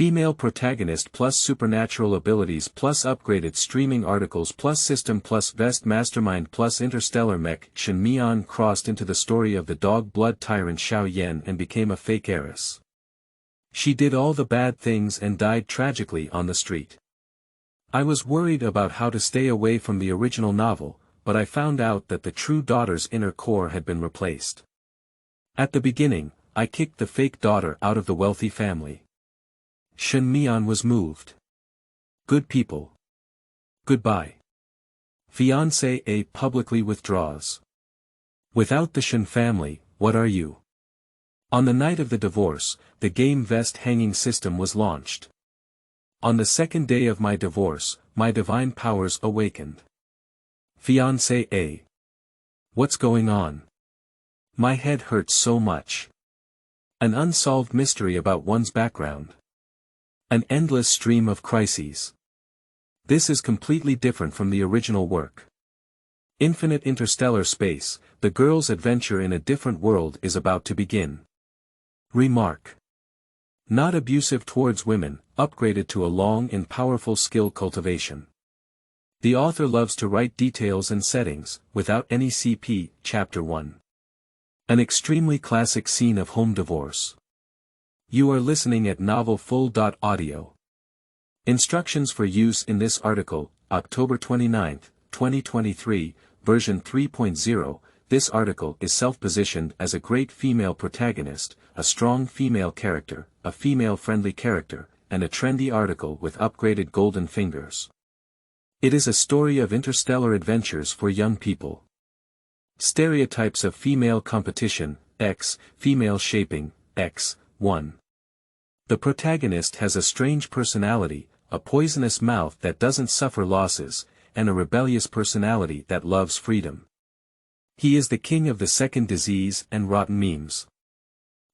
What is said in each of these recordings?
Female protagonist plus supernatural abilities plus upgraded streaming articles plus system plus vest mastermind plus interstellar mech Shen Mian crossed into the story of the dog blood tyrant Xiao Yan and became a fake heiress. She did all the bad things and died tragically on the street. I was worried about how to stay away from the original novel, but I found out that the true daughter's inner core had been replaced. At the beginning, I kicked the fake daughter out of the wealthy family. Shen Mian was moved. Good people. Goodbye. Fiancé publicly withdraws. Without the Shen family, what are you? On the night of the divorce, the game vest hanging system was launched. On the second day of my divorce, my divine powers awakened. Fiancé. What's going on? My head hurts so much. An unsolved mystery about one's background. An endless stream of crises. This is completely different from the original work. Infinite interstellar space, the girl's adventure in a different world is about to begin. Remark. Not abusive towards women, upgraded to a long and powerful skill cultivation. The author loves to write details and settings, without any CP, Chapter 1. An extremely classic scene of home divorce. You are listening at novelfull.audio. Instructions for use in this article, October 29, 2023, version 3.0. This article is self-positioned as a great female protagonist, a strong female character, a female-friendly character, and a trendy article with upgraded golden fingers. It is a story of interstellar adventures for young people. Stereotypes of female competition, X, female shaping, X, 1. The protagonist has a strange personality, a poisonous mouth that doesn't suffer losses, and a rebellious personality that loves freedom. He is the king of the second disease and rotten memes.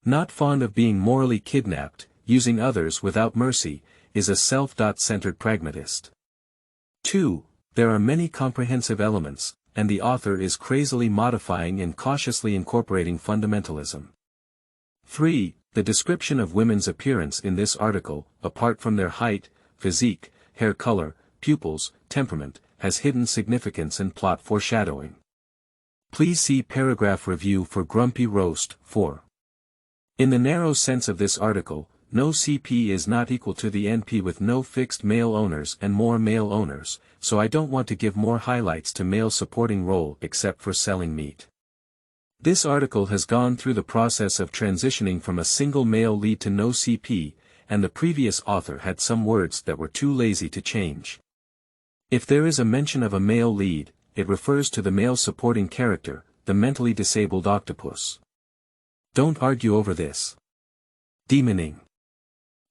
Not fond of being morally kidnapped, using others without mercy, is a self-centered pragmatist. 2. There are many comprehensive elements, and the author is crazily modifying and cautiously incorporating fundamentalism. 3. The description of women's appearance in this article, apart from their height, physique, hair color, pupils, temperament, has hidden significance and plot foreshadowing. Please see paragraph review for Grumpy Roast. 4. In the narrow sense of this article, no CP is not equal to the NP with no fixed male owners and more male owners, so I don't want to give more highlights to male supporting role except for selling meat. This article has gone through the process of transitioning from a single male lead to no CP, and the previous author had some words that were too lazy to change. If there is a mention of a male lead, it refers to the male supporting character, the mentally disabled octopus. Don't argue over this. Demoning.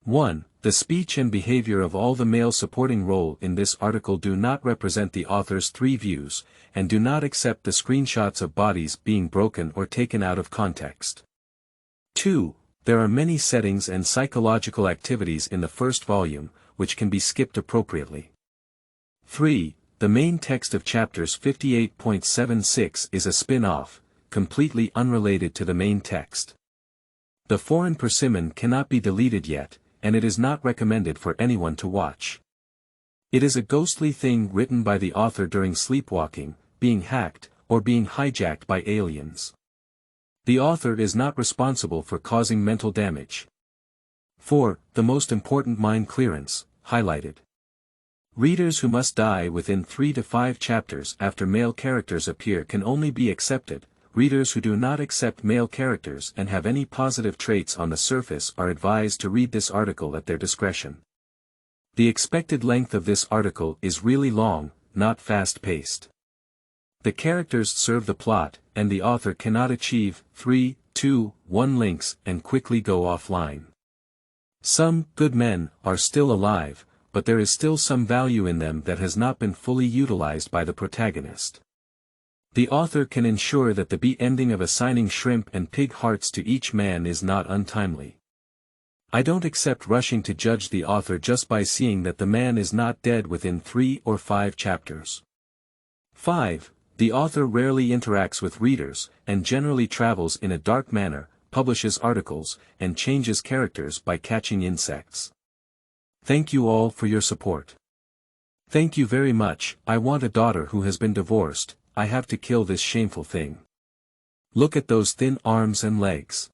1. The speech and behavior of all the male supporting role in this article do not represent the author's three views, and do not accept the screenshots of bodies being broken or taken out of context. 2. There are many settings and psychological activities in the first volume, which can be skipped appropriately. 3. The main text of chapters 58.76 is a spin-off, completely unrelated to the main text. The foreign persimmon cannot be deleted yet, and it is not recommended for anyone to watch. It is a ghostly thing written by the author during sleepwalking, being hacked, or being hijacked by aliens. The author is not responsible for causing mental damage. 4. The most important mind clearance, highlighted. Readers who must die within 3 to 5 chapters after male characters appear can only be accepted. Readers who do not accept male characters and have any positive traits on the surface are advised to read this article at their discretion. The expected length of this article is really long, not fast-paced. The characters serve the plot, and the author cannot achieve 3, 2, 1 links and quickly go offline. Some good men are still alive, but there is still some value in them that has not been fully utilized by the protagonist. The author can ensure that the B ending of assigning shrimp and pig hearts to each man is not untimely. I don't accept rushing to judge the author just by seeing that the man is not dead within 3 or 5 chapters. 5. The author rarely interacts with readers, and generally travels in a dark manner, publishes articles, and changes characters by catching insects. Thank you all for your support. Thank you very much. I want a daughter who has been divorced. I have to kill this shameful thing. Look at those thin arms and legs.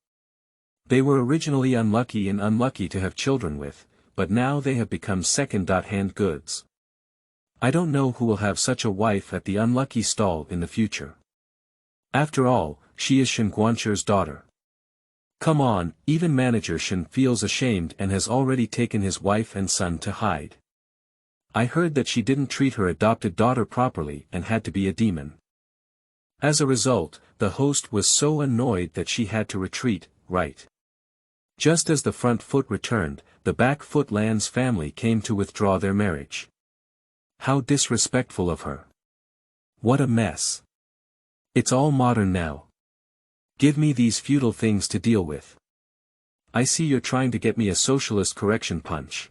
They were originally unlucky to have children with, but now they have become second-hand goods. I don't know who will have such a wife at the unlucky stall in the future. After all, she is Shen Guanche's daughter. Come on, even manager Shen feels ashamed and has already taken his wife and son to hide. I heard that she didn't treat her adopted daughter properly and had to be a demon. As a result, the host was so annoyed that she had to retreat, right? Just as the front foot returned, the back foot Lan's family came to withdraw their marriage. How disrespectful of her. What a mess. It's all modern now. Give me these feudal things to deal with. I see you're trying to get me a socialist correction punch.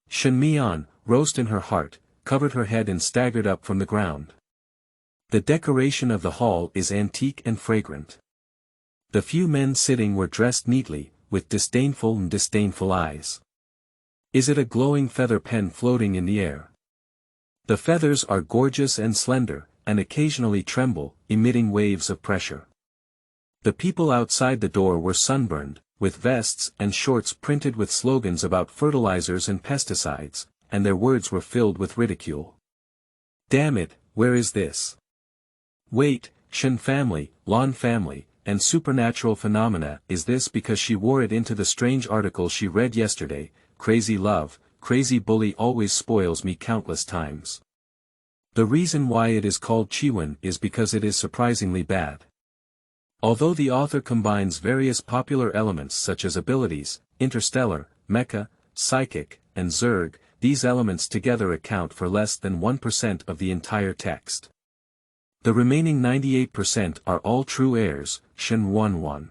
Shen Mian, roast in her heart, covered her head and staggered up from the ground. The decoration of the hall is antique and fragrant. The few men sitting were dressed neatly, with disdainful eyes. Is it a glowing feather pen floating in the air? The feathers are gorgeous and slender, and occasionally tremble, emitting waves of pressure. The people outside the door were sunburned, with vests and shorts printed with slogans about fertilizers and pesticides, and their words were filled with ridicule. Damn it, where is this? Wait, Shen family, Lan family, and supernatural phenomena. Is this because she wore it into the strange article she read yesterday? Crazy love, crazy bully always spoils me countless times. The reason why it is called Qianjin is because it is surprisingly bad. Although the author combines various popular elements such as abilities, interstellar, mecha, psychic, and zerg, these elements together account for less than 1% of the entire text. The remaining 98% are all true heirs. Shen Mian.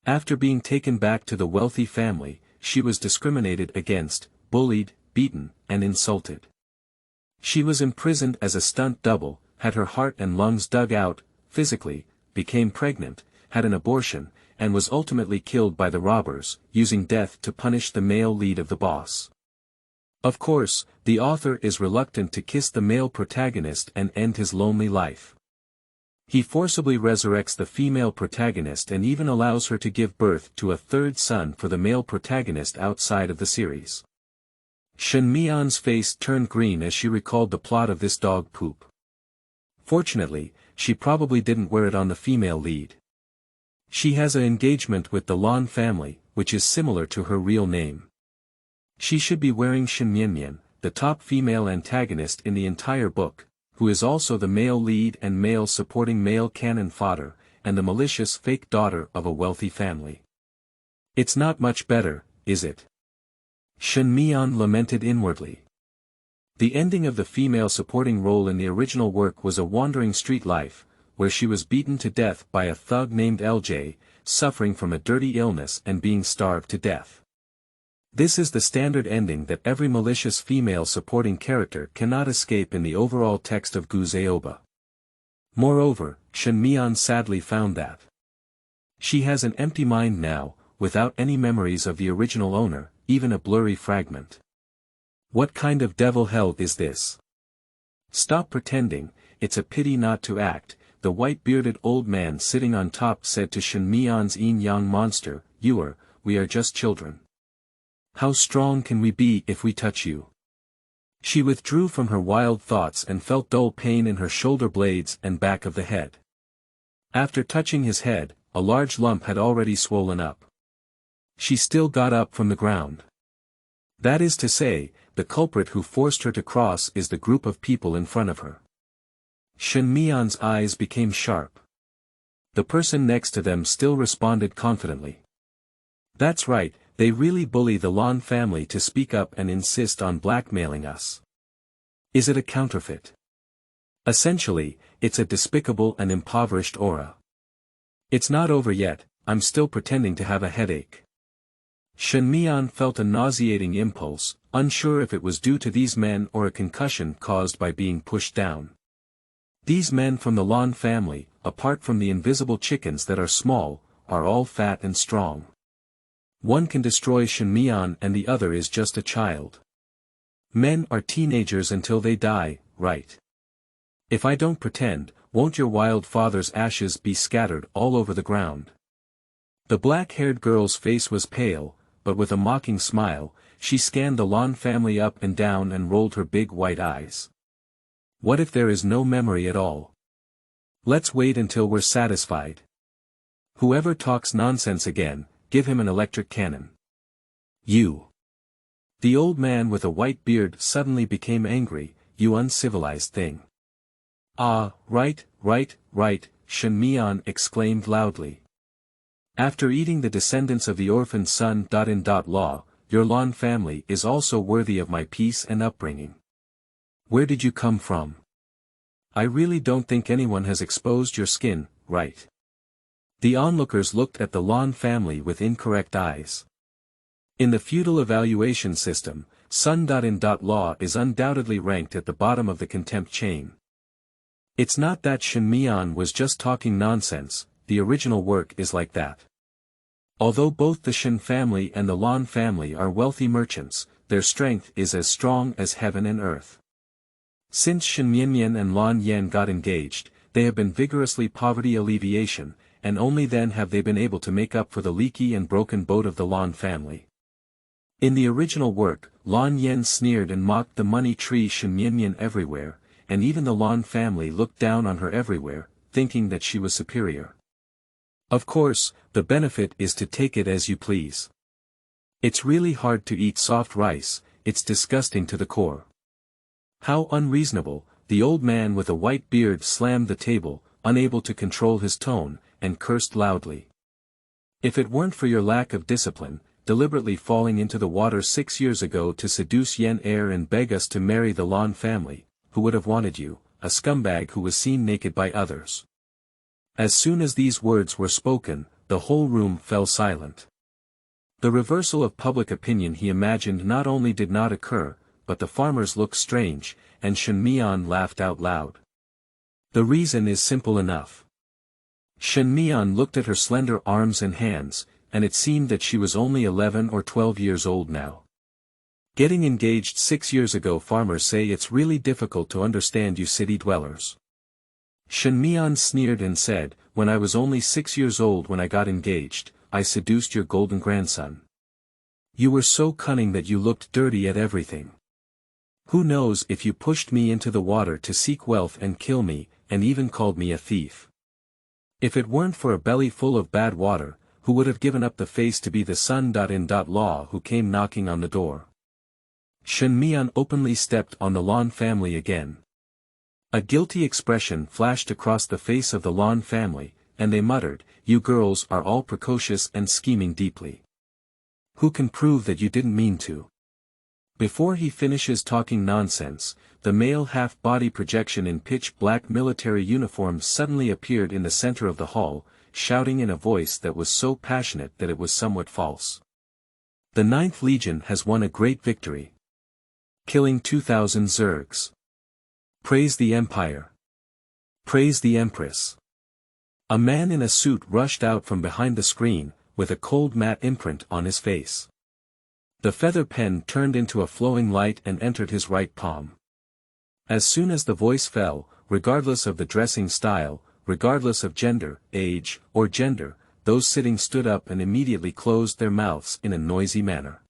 After being taken back to the wealthy family, she was discriminated against, bullied, beaten, and insulted. She was imprisoned as a stunt double, had her heart and lungs dug out, physically, became pregnant, had an abortion, and was ultimately killed by the robbers, using death to punish the male lead of the boss. Of course, the author is reluctant to kiss the male protagonist and end his lonely life. He forcibly resurrects the female protagonist and even allows her to give birth to a third son for the male protagonist outside of the series. Shen Mian's face turned green as she recalled the plot of this dog poop. Fortunately, she probably didn't wear it on the female lead. She has an engagement with the Lan family, which is similar to her real name. She should be wearing Shen Mian, the top female antagonist in the entire book, who is also the male lead and male supporting male cannon fodder, and the malicious fake daughter of a wealthy family. It's not much better, is it? Shen Mian lamented inwardly. The ending of the female supporting role in the original work was a wandering street life, where she was beaten to death by a thug named LJ, suffering from a dirty illness and being starved to death. This is the standard ending that every malicious female supporting character cannot escape in the overall text of Guzeoba. Moreover, Shen Mian sadly found that she has an empty mind now, without any memories of the original owner, even a blurry fragment. What kind of devil hell is this? Stop pretending, it's a pity not to act, the white-bearded old man sitting on top said to Shen Mian's yin-yang monster, we are just children. How strong can we be if we touch you? She withdrew from her wild thoughts and felt dull pain in her shoulder blades and back of the head. After touching his head, a large lump had already swollen up. She still got up from the ground. That is to say, the culprit who forced her to cross is the group of people in front of her. Shen Mian's eyes became sharp. The person next to them still responded confidently. That's right, they really bully the Lan family to speak up and insist on blackmailing us. Is it a counterfeit? Essentially, it's a despicable and impoverished aura. It's not over yet, I'm still pretending to have a headache. Shen Mian felt a nauseating impulse, unsure if it was due to these men or a concussion caused by being pushed down. These men from the Lan family, apart from the invisible chickens that are small, are all fat and strong. One can destroy Shen Mian and the other is just a child. Men are teenagers until they die, right? If I don't pretend, won't your wild father's ashes be scattered all over the ground? The black-haired girl's face was pale, but with a mocking smile, she scanned the Lan family up and down and rolled her big white eyes. What if there is no memory at all? Let's wait until we're satisfied. Whoever talks nonsense again, give him an electric cannon. You. The old man with a white beard suddenly became angry. You uncivilized thing. Ah, right, Shen Mian exclaimed loudly. After eating the descendants of the orphaned son.in.law, your Lan family is also worthy of my peace and upbringing. Where did you come from? I really don't think anyone has exposed your skin, right? The onlookers looked at the Lan family with incorrect eyes. In the feudal evaluation system, son.in.law is undoubtedly ranked at the bottom of the contempt chain. It's not that Shen Mian was just talking nonsense, the original work is like that. Although both the Shen family and the Lan family are wealthy merchants, their strength is as strong as heaven and earth. Since Shen Mian and Lan Yan got engaged, they have been vigorously poverty alleviation, and only then have they been able to make up for the leaky and broken boat of the Lan family. In the original work, Lan Yan sneered and mocked the money tree Shen Mian everywhere, and even the Lan family looked down on her everywhere, thinking that she was superior. Of course, the benefit is to take it as you please. It's really hard to eat soft rice, it's disgusting to the core. How unreasonable, the old man with a white beard slammed the table, unable to control his tone, and cursed loudly. If it weren't for your lack of discipline, deliberately falling into the water 6 years ago to seduce Yan heir and beg us to marry the Lan family, who would have wanted you, a scumbag who was seen naked by others. As soon as these words were spoken, the whole room fell silent. The reversal of public opinion he imagined not only did not occur, but the farmers looked strange, and Shen Mian laughed out loud. The reason is simple enough. Shen Mian looked at her slender arms and hands, and it seemed that she was only 11 or 12 years old now. Getting engaged 6 years ago. Farmers say it's really difficult to understand you city dwellers. Shen Mian sneered and said, when I was only 6 years old when I got engaged, I seduced your golden grandson. You were so cunning that you looked dirty at everything. Who knows if you pushed me into the water to seek wealth and kill me, and even called me a thief. If it weren't for a belly full of bad water, who would have given up the face to be the son.in.law who came knocking on the door? Shen Mian openly stepped on the Lan family again. A guilty expression flashed across the face of the Lan family, and they muttered, you girls are all precocious and scheming deeply. Who can prove that you didn't mean to? Before he finishes talking nonsense, the male half-body projection in pitch-black military uniform suddenly appeared in the center of the hall, shouting in a voice that was so passionate that it was somewhat false. The 9th Legion has won a great victory. Killing 2,000 Zergs. Praise the Empire. Praise the Empress. A man in a suit rushed out from behind the screen, with a cold matte imprint on his face. The feather pen turned into a flowing light and entered his right palm. As soon as the voice fell, regardless of the dressing style, regardless of gender, age, or gender, those sitting stood up and immediately closed their mouths in a noisy manner.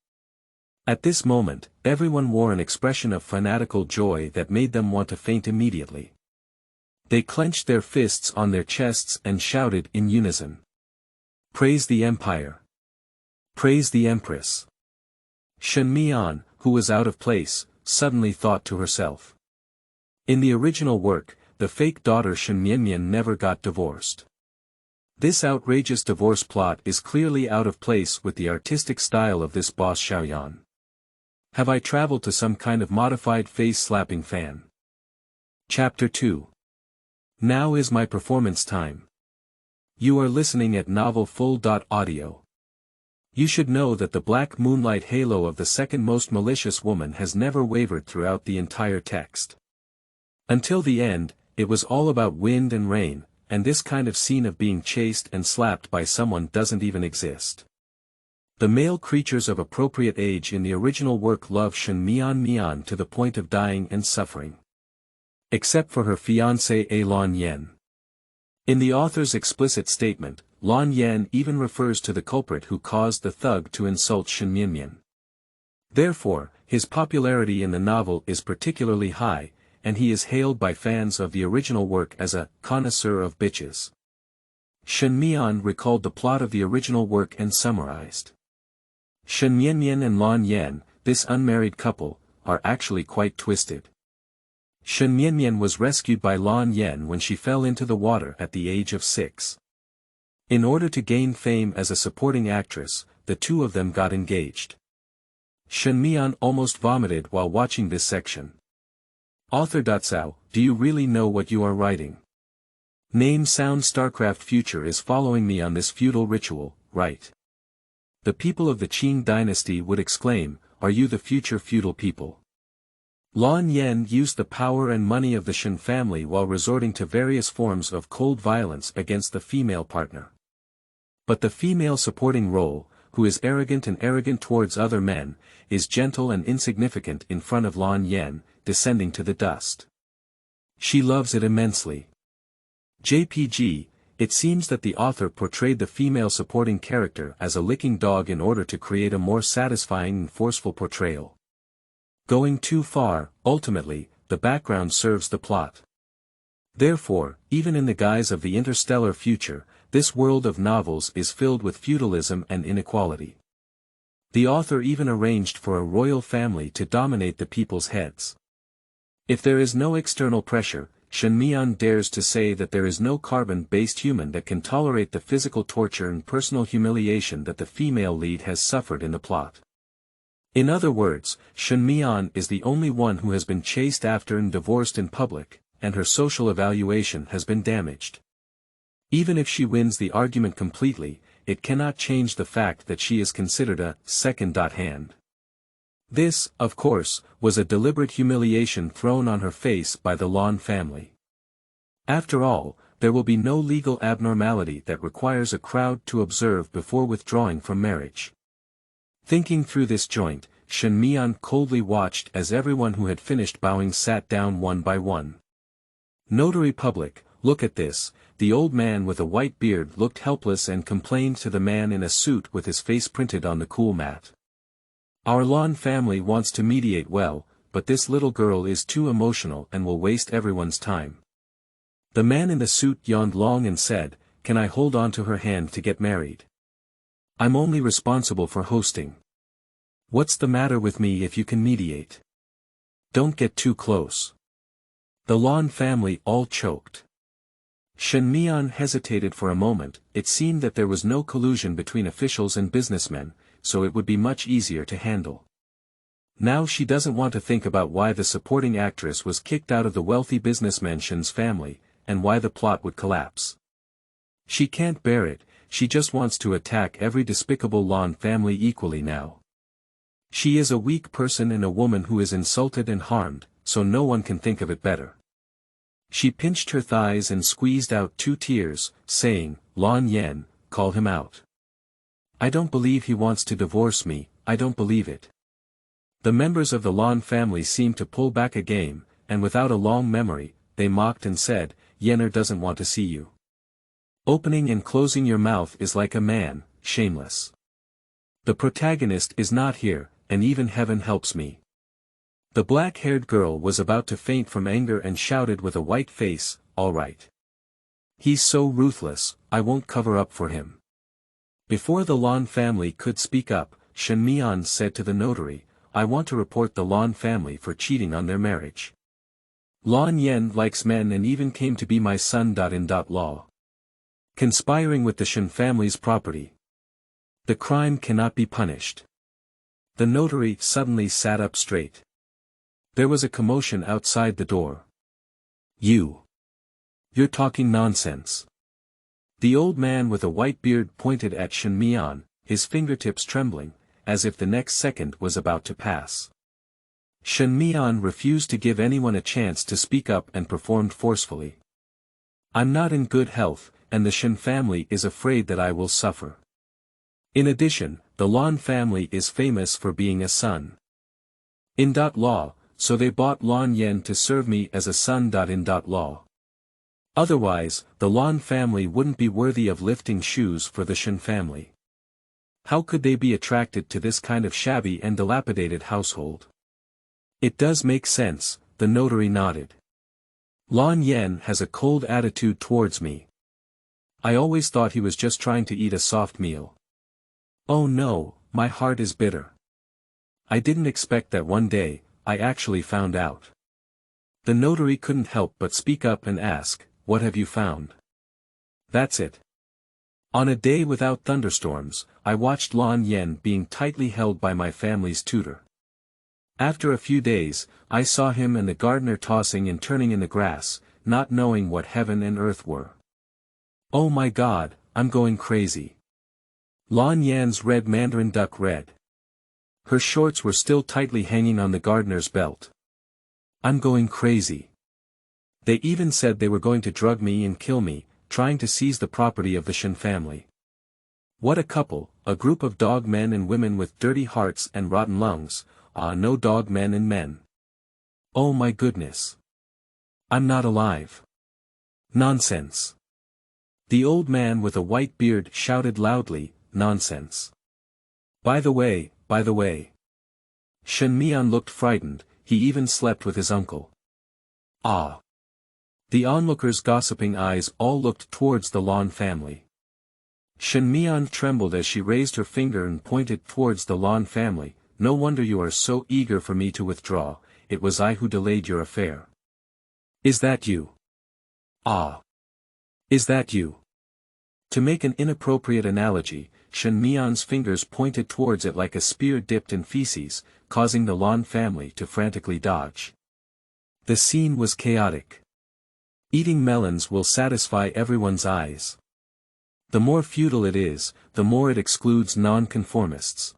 At this moment, everyone wore an expression of fanatical joy that made them want to faint immediately. They clenched their fists on their chests and shouted in unison. Praise the Empire. Praise the Empress. Shen Mian, who was out of place, suddenly thought to herself. In the original work, the fake daughter Shen Mian never got divorced. This outrageous divorce plot is clearly out of place with the artistic style of this boss Xiao Yan. Have I traveled to some kind of modified face-slapping fan? Chapter 2. Now is my performance time. You are listening at novelfull.audio. You should know that the black moonlight halo of the second most malicious woman has never wavered throughout the entire text. Until the end, it was all about wind and rain, and this kind of scene of being chased and slapped by someone doesn't even exist. The male creatures of appropriate age in the original work love Shen Mian to the point of dying and suffering. Except for her fiancé Xianyan. In the author's explicit statement, Xianyan even refers to the culprit who caused the thug to insult Shen Mian. Therefore, his popularity in the novel is particularly high, and he is hailed by fans of the original work as a connoisseur of bitches. Shen Mian recalled the plot of the original work and summarized. Shen Mian and Xianyan, this unmarried couple, are actually quite twisted. Shen Mian was rescued by Xianyan when she fell into the water at the age of 6. In order to gain fame as a supporting actress, the two of them got engaged. Shen Mian almost vomited while watching this section. Author Xiao, do you really know what you are writing? Name sound StarCraft Future is following me on this feudal ritual, right? The people of the Qing dynasty would exclaim, are you the future feudal people? Xianyan used the power and money of the Shen family while resorting to various forms of cold violence against the female partner. But the female supporting role, who is arrogant towards other men, is gentle and insignificant in front of Xianyan, descending to the dust. She loves it immensely. JPG, it seems that the author portrayed the female supporting character as a licking dog in order to create a more satisfying and forceful portrayal. Going too far, ultimately, the background serves the plot. Therefore, even in the guise of the interstellar future, this world of novels is filled with feudalism and inequality. The author even arranged for a royal family to dominate the people's heads. If there is no external pressure, Shen Mian dares to say that there is no carbon-based human that can tolerate the physical torture and personal humiliation that the female lead has suffered in the plot. In other words, Shen Mian is the only one who has been chased after and divorced in public, and her social evaluation has been damaged. Even if she wins the argument completely, it cannot change the fact that she is considered a second hand. This, of course, was a deliberate humiliation thrown on her face by the Lan family. After all, there will be no legal abnormality that requires a crowd to observe before withdrawing from marriage. Thinking through this joint, Shen Mian coldly watched as everyone who had finished bowing sat down one by one. Notary public, look at this. The old man with a white beard looked helpless and complained to the man in a suit with his face printed on the cool mat. Our Lan family wants to mediate well, but this little girl is too emotional and will waste everyone's time. The man in the suit yawned long and said, can I hold on to her hand to get married? I'm only responsible for hosting. What's the matter with me if you can mediate? Don't get too close. The Lan family all choked. Shen Mian hesitated for a moment. It seemed that there was no collusion between officials and businessmen, so it would be much easier to handle. Now she doesn't want to think about why the supporting actress was kicked out of the wealthy businessman Shen's family, and why the plot would collapse. She can't bear it, she just wants to attack every despicable Lan family equally now. She is a weak person and a woman who is insulted and harmed, so no one can think of it better. She pinched her thighs and squeezed out 2 tears, saying, Xianyan, call him out. I don't believe he wants to divorce me, I don't believe it. The members of the Lan family seemed to pull back a game, and without a long memory, they mocked and said, Yener doesn't want to see you. Opening and closing your mouth is like a man, shameless. The protagonist is not here, and even heaven helps me. The black-haired girl was about to faint from anger and shouted with a white face, all right. He's so ruthless, I won't cover up for him. Before the Lan family could speak up, Shen Mian said to the notary, I want to report the Lan family for cheating on their marriage. Xianyan likes men and even came to be my son.in.law. Conspiring with the Shen family's property. The crime cannot be punished. The notary suddenly sat up straight. There was a commotion outside the door. You're talking nonsense. The old man with a white beard pointed at Shen Mian, his fingertips trembling, as if the next second was about to pass. Shen Mian refused to give anyone a chance to speak up and performed forcefully. I'm not in good health, and the Shen family is afraid that I will suffer. In addition, the Lan family is famous for being a son-in-law, so they bought Xianyan to serve me as a son-in-law. Otherwise, the Lan family wouldn't be worthy of lifting shoes for the Shen family. How could they be attracted to this kind of shabby and dilapidated household? It does make sense, the notary nodded. Xianyan has a cold attitude towards me. I always thought he was just trying to eat a soft meal. Oh no, my heart is bitter. I didn't expect that one day, I actually found out. The notary couldn't help but speak up and ask, what have you found? That's it. On a day without thunderstorms, I watched Xianyan being tightly held by my family's tutor. After a few days, I saw him and the gardener tossing and turning in the grass, not knowing what heaven and earth were. Oh my God, I'm going crazy. Xianyan's red mandarin duck red. Her shorts were still tightly hanging on the gardener's belt. I'm going crazy. They even said they were going to drug me and kill me, trying to seize the property of the Shen family. What a couple, a group of dog men and women with dirty hearts and rotten lungs, no dog men and men. Oh my goodness. I'm not alive. Nonsense. The old man with a white beard shouted loudly, nonsense. By the way. Shen Mian looked frightened, he even slept with his uncle. Ah. The onlookers' gossiping eyes all looked towards the Lan family. Shen Mian trembled as she raised her finger and pointed towards the Lan family. No wonder you are so eager for me to withdraw, it was I who delayed your affair. Is that you? Ah. Is that you? To make an inappropriate analogy, Shen Mian's fingers pointed towards it like a spear dipped in feces, causing the Lan family to frantically dodge. The scene was chaotic. Eating melons will satisfy everyone's eyes. The more feudal it is, the more it excludes non-conformists.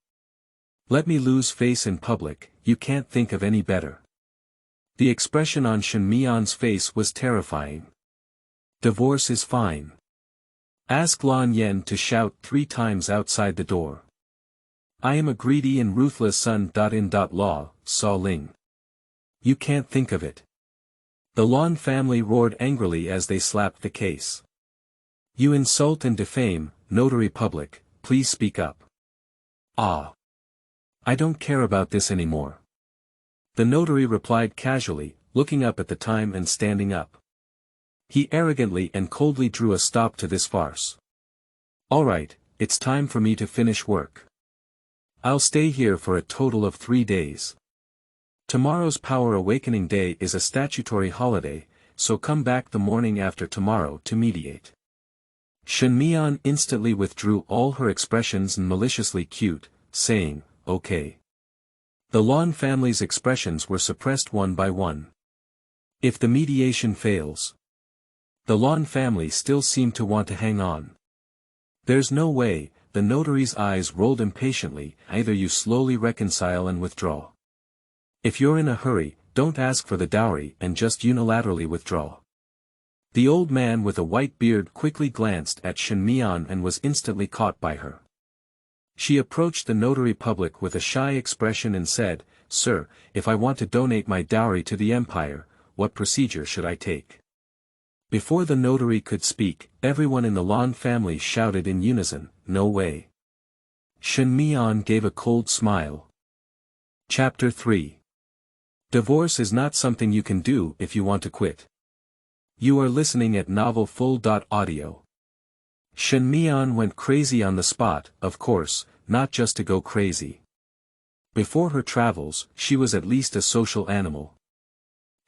Let me lose face in public, you can't think of any better. The expression on Shen Mian's face was terrifying. Divorce is fine. Ask Xianyan to shout 3 times outside the door. I am a greedy and ruthless son-in-law, Sa Ling. You can't think of it. The Lan family roared angrily as they slapped the case. You insult and defame, notary public, please speak up. Ah. I don't care about this anymore. The notary replied casually, looking up at the time and standing up. He arrogantly and coldly drew a stop to this farce. All right, it's time for me to finish work. I'll stay here for a total of 3 days. Tomorrow's Power Awakening Day is a statutory holiday, so come back the morning after tomorrow to mediate. Shen Mian instantly withdrew all her expressions and maliciously cute, saying, okay. The Lan family's expressions were suppressed one by one. If the mediation fails, the Lan family still seemed to want to hang on. There's no way, the notary's eyes rolled impatiently, either you slowly reconcile and withdraw. If you're in a hurry, don't ask for the dowry and just unilaterally withdraw. The old man with a white beard quickly glanced at Shen Mian and was instantly caught by her. She approached the notary public with a shy expression and said, Sir, if I want to donate my dowry to the empire, what procedure should I take? Before the notary could speak, everyone in the Lan family shouted in unison, no way. Shen Mian gave a cold smile. Chapter 3. Divorce is not something you can do if you want to quit. You are listening at novelfull.audio. Shen Mian went crazy on the spot, of course, not just to go crazy. Before her travels, she was at least a social animal.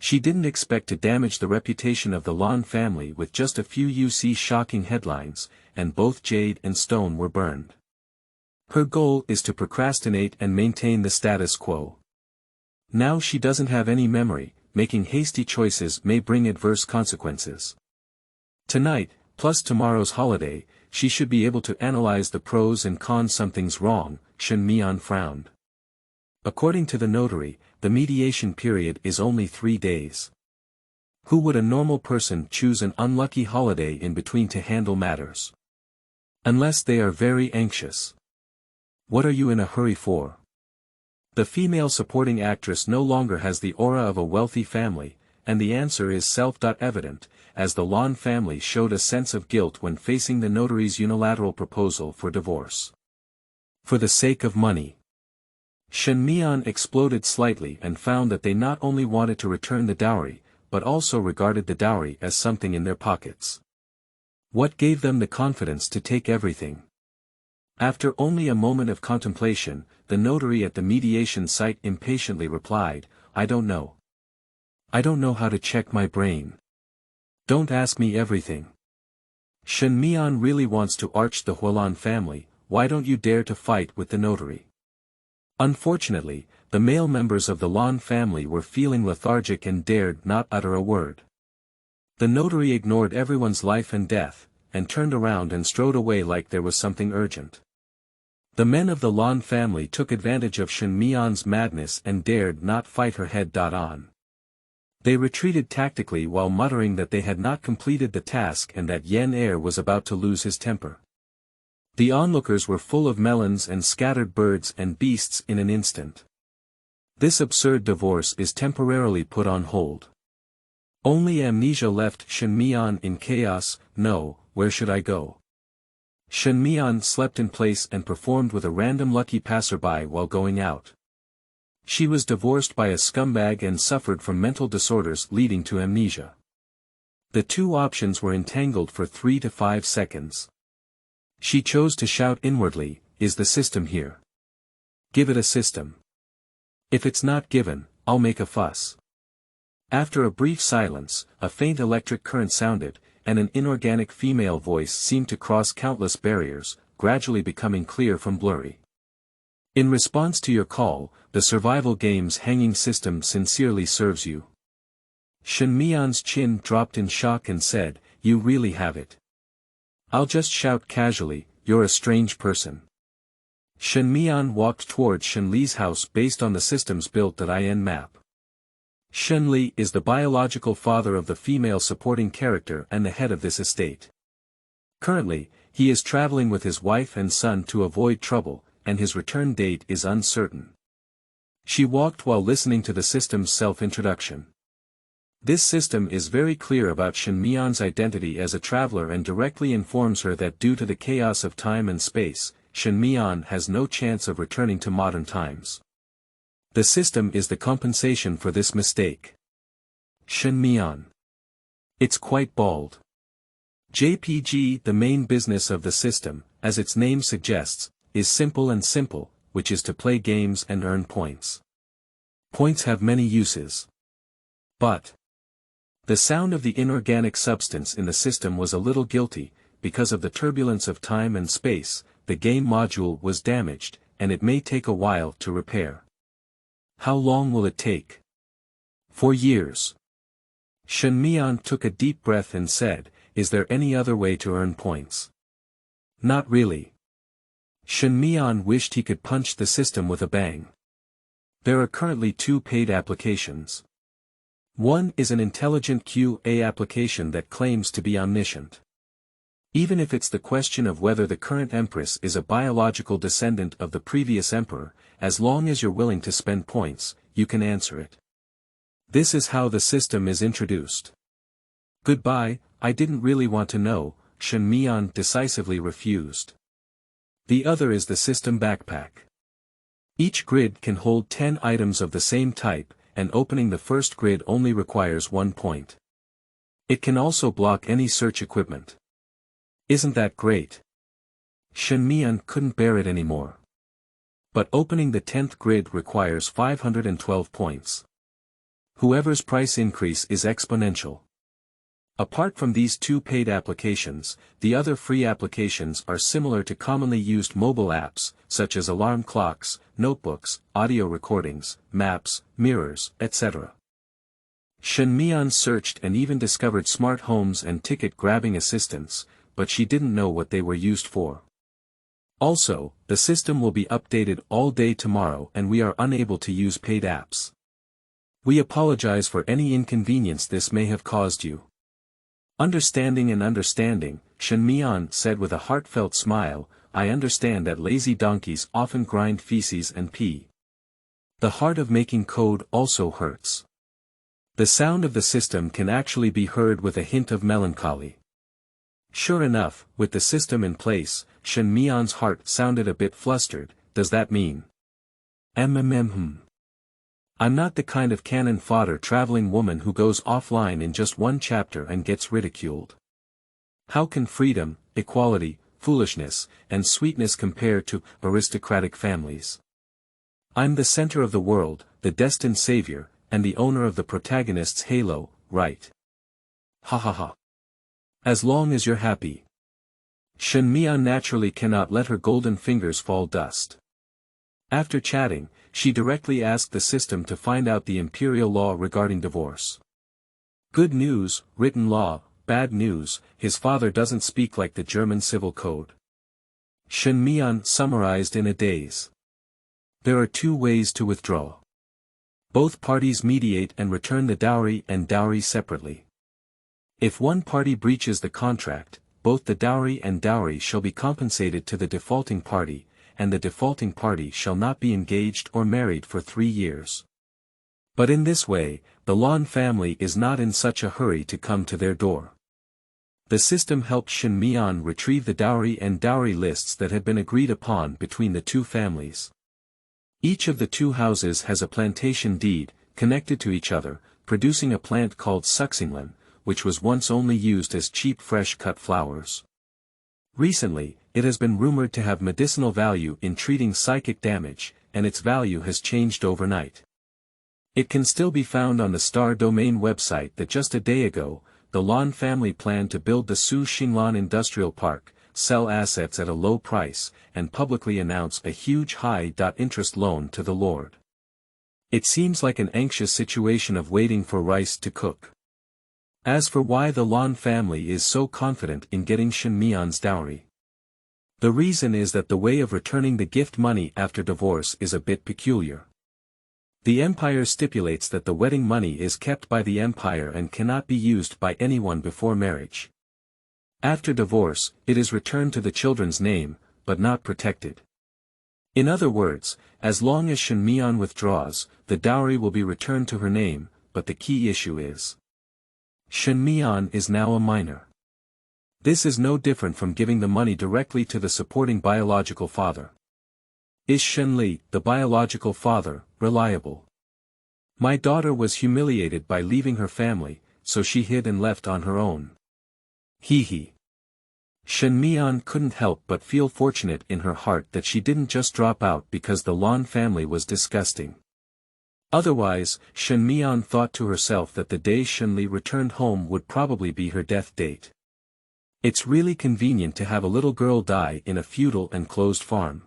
She didn't expect to damage the reputation of the Lan family with just a few shocking headlines, and both jade and stone were burned. Her goal is to procrastinate and maintain the status quo. Now she doesn't have any memory, making hasty choices may bring adverse consequences. Tonight, plus tomorrow's holiday, she should be able to analyze the pros and cons. Something's wrong, Shen Mian frowned. According to the notary, the mediation period is only 3 days. Who would a normal person choose an unlucky holiday in between to handle matters? Unless they are very anxious. What are you in a hurry for? The female supporting actress no longer has the aura of a wealthy family, and the answer is self-evident, as the Lan family showed a sense of guilt when facing the notary's unilateral proposal for divorce. For the sake of money. Shen Mian exploded slightly and found that they not only wanted to return the dowry, but also regarded the dowry as something in their pockets. What gave them the confidence to take everything? After only a moment of contemplation, the notary at the mediation site impatiently replied, "I don't know. I don't know how to check my brain. Don't ask me everything. Shen Mian really wants to arch the Hualan family, why don't you dare to fight with the notary?" Unfortunately, the male members of the Lan family were feeling lethargic and dared not utter a word. The notary ignored everyone's life and death, and turned around and strode away like there was something urgent. The men of the Lan family took advantage of Shen Mian's madness and dared not fight her head-on. They retreated tactically while muttering that they had not completed the task and that Yan heir was about to lose his temper. The onlookers were full of melons and scattered birds and beasts in an instant. This absurd divorce is temporarily put on hold. Only amnesia left Shen Mian in chaos. No, where should I go? Shen Mian slept in place and performed with a random lucky passerby while going out. She was divorced by a scumbag and suffered from mental disorders leading to amnesia. The two options were entangled for 3 to 5 seconds. She chose to shout inwardly, "Is the system here? Give it a system. If it's not given, I'll make a fuss." After a brief silence, a faint electric current sounded, and an inorganic female voice seemed to cross countless barriers, gradually becoming clear from blurry. "In response to your call, the survival game's hanging system sincerely serves you." Shen Mian's chin dropped in shock and said, "You really have it." "I'll just shout casually, you're a strange person." Shen Mian walked towards Shen Li's house based on the system's built.in map. Shen Li is the biological father of the female supporting character and the head of this estate. Currently, he is traveling with his wife and son to avoid trouble, and his return date is uncertain. She walked while listening to the system's self-introduction. This system is very clear about Shen Mian's identity as a traveler and directly informs her that due to the chaos of time and space, Shen Mian has no chance of returning to modern times. The system is the compensation for this mistake. Shen Mian. It's quite bald. JPG. The main business of the system, as its name suggests, is simple, which is to play games and earn points. Points have many uses. But the sound of the inorganic substance in the system was a little guilty, because of the turbulence of time and space, the game module was damaged, and it may take a while to repair. How long will it take? 4 years. Shen Mian took a deep breath and said, "Is there any other way to earn points?" "Not really." Shen Mian wished he could punch the system with a bang. There are currently 2 paid applications. One is an intelligent QA application that claims to be omniscient. Even if it's the question of whether the current empress is a biological descendant of the previous emperor, as long as you're willing to spend points, you can answer it. This is how the system is introduced. "Goodbye, I didn't really want to know," Shen Mian decisively refused. The other is the system backpack. Each grid can hold 10 items of the same type, and opening the first grid only requires 1 point. It can also block any search equipment. Isn't that great? Shen Mian couldn't bear it anymore. But opening the 10th grid requires 512 points. Whoever's price increase is exponential. Apart from these 2 paid applications, the other free applications are similar to commonly used mobile apps, such as alarm clocks, notebooks, audio recordings, maps, mirrors, etc. Shen Mian searched and even discovered smart homes and ticket-grabbing assistants, but she didn't know what they were used for. Also, the system will be updated all day tomorrow and we are unable to use paid apps. We apologize for any inconvenience this may have caused you. Understanding, Shen Mian said with a heartfelt smile, I understand that lazy donkeys often grind feces and pee. The heart of making code also hurts. The sound of the system can actually be heard with a hint of melancholy. Sure enough, with the system in place, Shen Mian's heart sounded a bit flustered. Does that mean? I'm not the kind of cannon fodder traveling woman who goes offline in just one chapter and gets ridiculed. How can freedom, equality, foolishness, and sweetness compare to aristocratic families? I'm the center of the world, the destined savior, and the owner of the protagonist's halo, right? Ha ha ha. As long as you're happy. Shen Mian naturally cannot let her golden fingers fall dust. After chatting, she directly asked the system to find out the imperial law regarding divorce. Good news, written law, bad news, his father doesn't speak like the German civil code. Shen Mian summarized in a daze. There are two ways to withdraw. Both parties mediate and return the dowry and dowry separately. If one party breaches the contract, both the dowry and dowry shall be compensated to the defaulting party, and the defaulting party shall not be engaged or married for 3 years. But in this way, the Lan family is not in such a hurry to come to their door. The system helped Shen Mian retrieve the dowry and dowry lists that had been agreed upon between the two families. Each of the two houses has a plantation deed, connected to each other, producing a plant called suxinglan, which was once only used as cheap fresh-cut flowers. Recently, it has been rumored to have medicinal value in treating psychic damage, and its value has changed overnight. It can still be found on the Star Domain website that just a day ago, the Lan family planned to build the Su Xinglan Industrial Park, sell assets at a low price, and publicly announce a huge high-interest loan to the Lord. It seems like an anxious situation of waiting for rice to cook. As for why the Lan family is so confident in getting Shen Mian's dowry. The reason is that the way of returning the gift money after divorce is a bit peculiar. The empire stipulates that the wedding money is kept by the empire and cannot be used by anyone before marriage. After divorce, it is returned to the children's name, but not protected. In other words, as long as Shen Mian withdraws, the dowry will be returned to her name, but the key issue is Shen Mian is now a minor. This is no different from giving the money directly to the supporting biological father. Is Shen Li, the biological father, reliable? My daughter was humiliated by leaving her family, so she hid and left on her own. Hee. Shen Mian couldn't help but feel fortunate in her heart that she didn't just drop out because the Lan family was disgusting. Otherwise, Shen Mian thought to herself that the day Shen Li returned home would probably be her death date. It's really convenient to have a little girl die in a feudal and closed farm.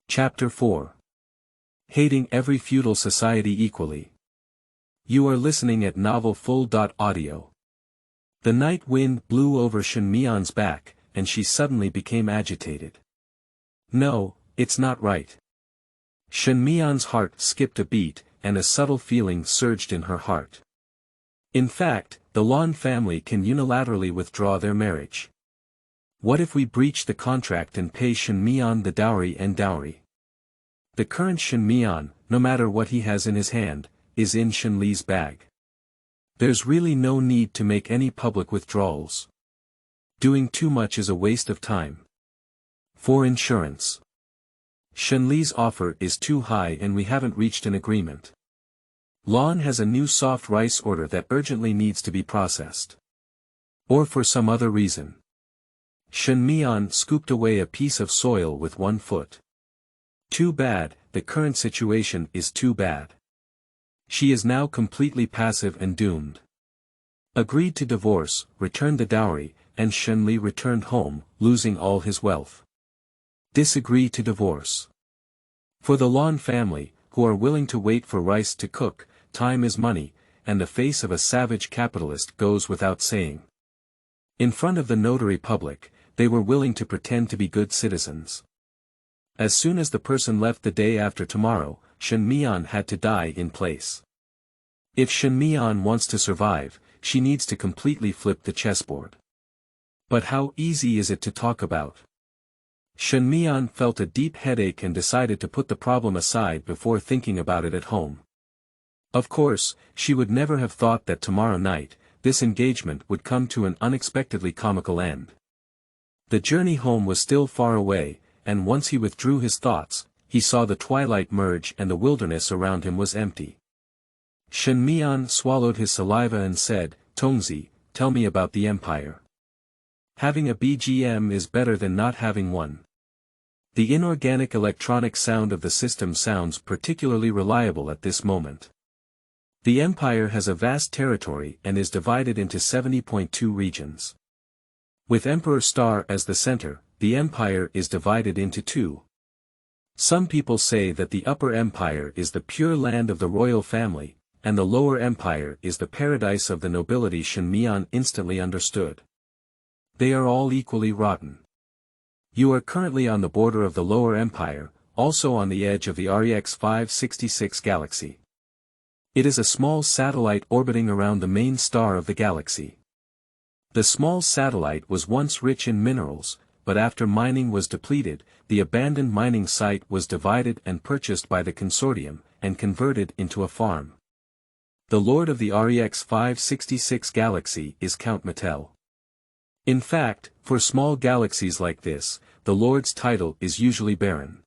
Chapter 4. Hating every feudal society equally. You are listening at novelfull.audio. The night wind blew over Shen Mian's back, and she suddenly became agitated. No, it's not right. Shen Mian's heart skipped a beat, and a subtle feeling surged in her heart. In fact, the Lan family can unilaterally withdraw their marriage. What if we breach the contract and pay Shen Mian the dowry and dowry? The current Shen Mian, no matter what he has in his hand, is in Shen Li's bag. There's really no need to make any public withdrawals. Doing too much is a waste of time. For insurance. Shen Li's offer is too high and we haven't reached an agreement. Lan has a new soft rice order that urgently needs to be processed. Or for some other reason. Shen Mian scooped away a piece of soil with one foot. Too bad, the current situation is too bad. She is now completely passive and doomed. Agreed to divorce, returned the dowry, and Shen Li returned home, losing all his wealth. Disagree to divorce. For the Lan family, who are willing to wait for rice to cook, time is money, and the face of a savage capitalist goes without saying. In front of the notary public, they were willing to pretend to be good citizens. As soon as the person left the day after tomorrow, Shen Mian had to die in place. If Shen Mian wants to survive, she needs to completely flip the chessboard. But how easy is it to talk about? Shen Mian felt a deep headache and decided to put the problem aside before thinking about it at home. Of course, she would never have thought that tomorrow night, this engagement would come to an unexpectedly comical end. The journey home was still far away, and once he withdrew his thoughts, he saw the twilight merge and the wilderness around him was empty. Shen Mian swallowed his saliva and said, "Tongzi, tell me about the empire. Having a BGM is better than not having one." The inorganic electronic sound of the system sounds particularly reliable at this moment. The empire has a vast territory and is divided into 70.2 regions. With Emperor Star as the center, the empire is divided into two. Some people say that the Upper Empire is the pure land of the royal family, and the Lower Empire is the paradise of the nobility. Shen Mian instantly understood. They are all equally rotten. You are currently on the border of the Lower Empire, also on the edge of the REX 566 galaxy. It is a small satellite orbiting around the main star of the galaxy. The small satellite was once rich in minerals, but after mining was depleted, the abandoned mining site was divided and purchased by the consortium, and converted into a farm. The lord of the REX 566 galaxy is Count Mattel. In fact, for small galaxies like this, the lord's title is usually Baron.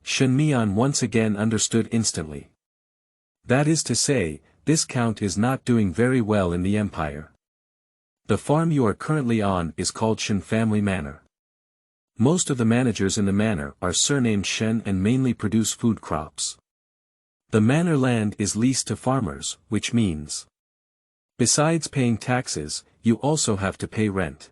Shen Mian once again understood instantly. That is to say, this count is not doing very well in the empire. The farm you are currently on is called Shen Family Manor. Most of the managers in the manor are surnamed Shen and mainly produce food crops. The manor land is leased to farmers, which means, besides paying taxes, you also have to pay rent.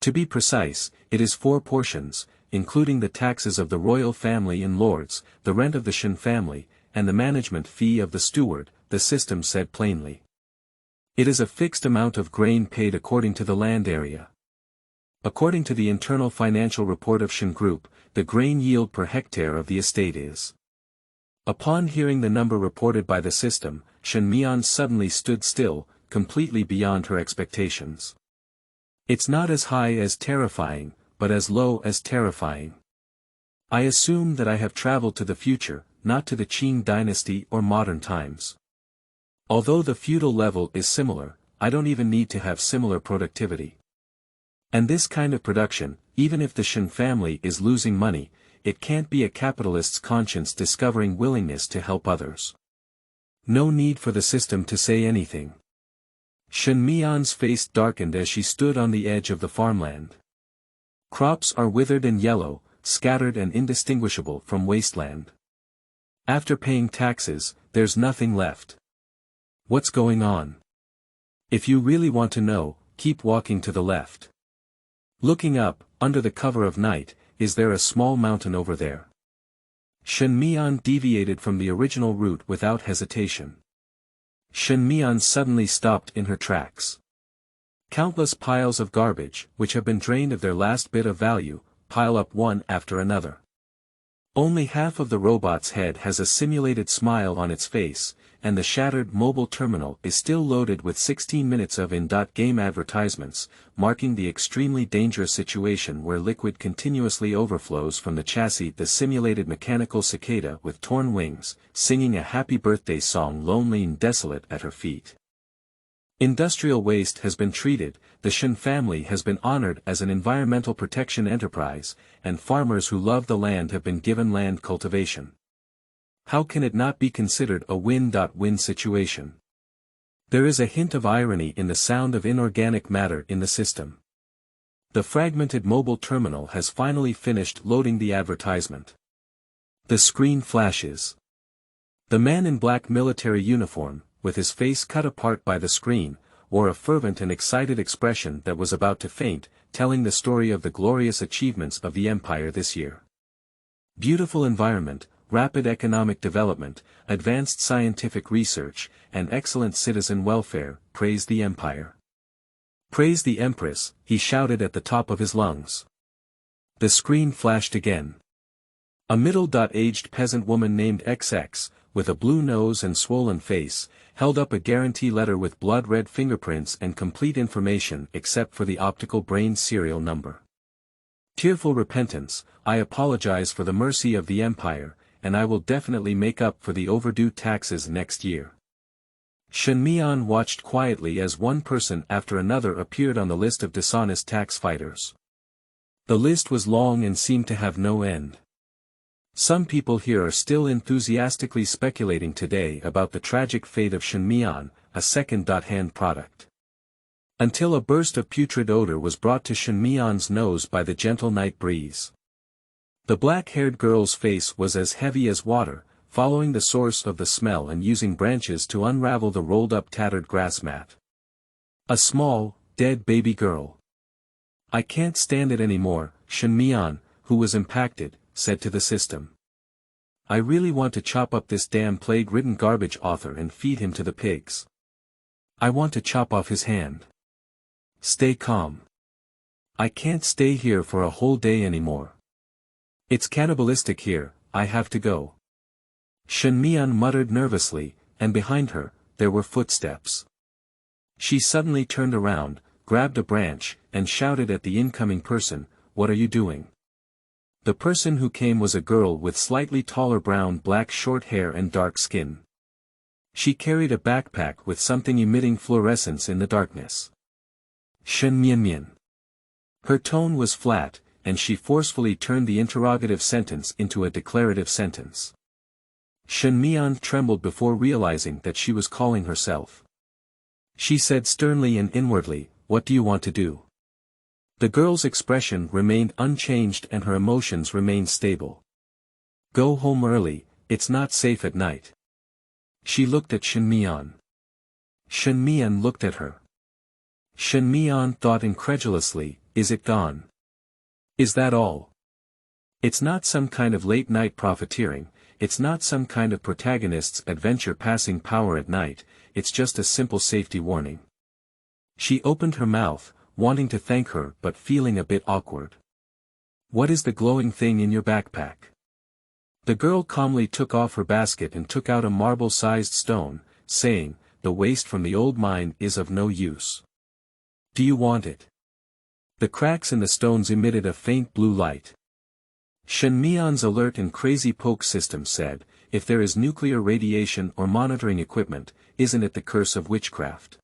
To be precise, it is 4 portions, including the taxes of the royal family and lords, the rent of the Shen family, and the management fee of the steward, the system said plainly. It is a fixed amount of grain paid according to the land area. According to the internal financial report of Shen Group, the grain yield per hectare of the estate is. Upon hearing the number reported by the system, Shen Mian suddenly stood still, completely beyond her expectations. It's not as high as terrifying, but as low as terrifying. I assume that I have traveled to the future, not to the Qing dynasty or modern times. Although the feudal level is similar, I don't even need to have similar productivity. And this kind of production, even if the Shen family is losing money, it can't be a capitalist's conscience discovering willingness to help others. No need for the system to say anything. Shen Mian's face darkened as she stood on the edge of the farmland. Crops are withered and yellow, scattered and indistinguishable from wasteland. After paying taxes, there's nothing left. What's going on? If you really want to know, keep walking to the left. Looking up, under the cover of night, is there a small mountain over there? Shen Mian deviated from the original route without hesitation. Shen Mian suddenly stopped in her tracks. Countless piles of garbage, which have been drained of their last bit of value, pile up one after another. Only half of the robot's head has a simulated smile on its face, and the shattered mobile terminal is still loaded with 16 minutes of in-game advertisements, marking the extremely dangerous situation where liquid continuously overflows from the chassis. The simulated mechanical cicada with torn wings, singing a happy birthday song, lonely and desolate at her feet. Industrial waste has been treated, the Shen family has been honored as an environmental protection enterprise, and farmers who love the land have been given land cultivation. How can it not be considered a win-win situation? There is a hint of irony in the sound of inorganic matter in the system. The fragmented mobile terminal has finally finished loading the advertisement. The screen flashes. The man in black military uniform, with his face cut apart by the screen, wore a fervent and excited expression that was about to faint, telling the story of the glorious achievements of the empire this year. Beautiful environment, rapid economic development, advanced scientific research, and excellent citizen welfare, praise the empire. Praise the Empress, he shouted at the top of his lungs. The screen flashed again. A middle-aged peasant woman named XX, with a blue nose and swollen face, held up a guarantee letter with blood-red fingerprints and complete information except for the optical brain serial number. Tearful repentance, I apologize for the mercy of the empire, and I will definitely make up for the overdue taxes next year. Shen Mian watched quietly as one person after another appeared on the list of dishonest tax fighters. The list was long and seemed to have no end. Some people here are still enthusiastically speculating today about the tragic fate of Shen Mian, a second-hand product. Until a burst of putrid odor was brought to Shen Mian's nose by the gentle night breeze. The black-haired girl's face was as heavy as water, following the source of the smell and using branches to unravel the rolled-up tattered grass mat. A small, dead baby girl. I can't stand it anymore, Shen Mian, who was impacted, said to the system. I really want to chop up this damn plague-ridden garbage author and feed him to the pigs. I want to chop off his hand. Stay calm. I can't stay here for a whole day anymore. It's cannibalistic here, I have to go. Shen Mian muttered nervously, and behind her, there were footsteps. She suddenly turned around, grabbed a branch, and shouted at the incoming person, "What are you doing?" The person who came was a girl with slightly taller brown-black short hair and dark skin. She carried a backpack with something emitting fluorescence in the darkness. Shen Mian. Her tone was flat, and she forcefully turned the interrogative sentence into a declarative sentence. Shen Mian trembled before realizing that she was calling herself. She said sternly and inwardly, "What do you want to do?" The girl's expression remained unchanged and her emotions remained stable. "Go home early, it's not safe at night." She looked at Shen Mian. Shen Mian looked at her. Shen Mian thought incredulously, is it gone? Is that all? It's not some kind of late-night profiteering, it's not some kind of protagonist's adventure passing power at night, it's just a simple safety warning. She opened her mouth, wanting to thank her but feeling a bit awkward. What is the glowing thing in your backpack? The girl calmly took off her basket and took out a marble-sized stone, saying, the waste from the old mine is of no use. Do you want it? The cracks in the stones emitted a faint blue light. Shen Mian's alert and crazy poke system said, if there is nuclear radiation or monitoring equipment, isn't it the curse of witchcraft?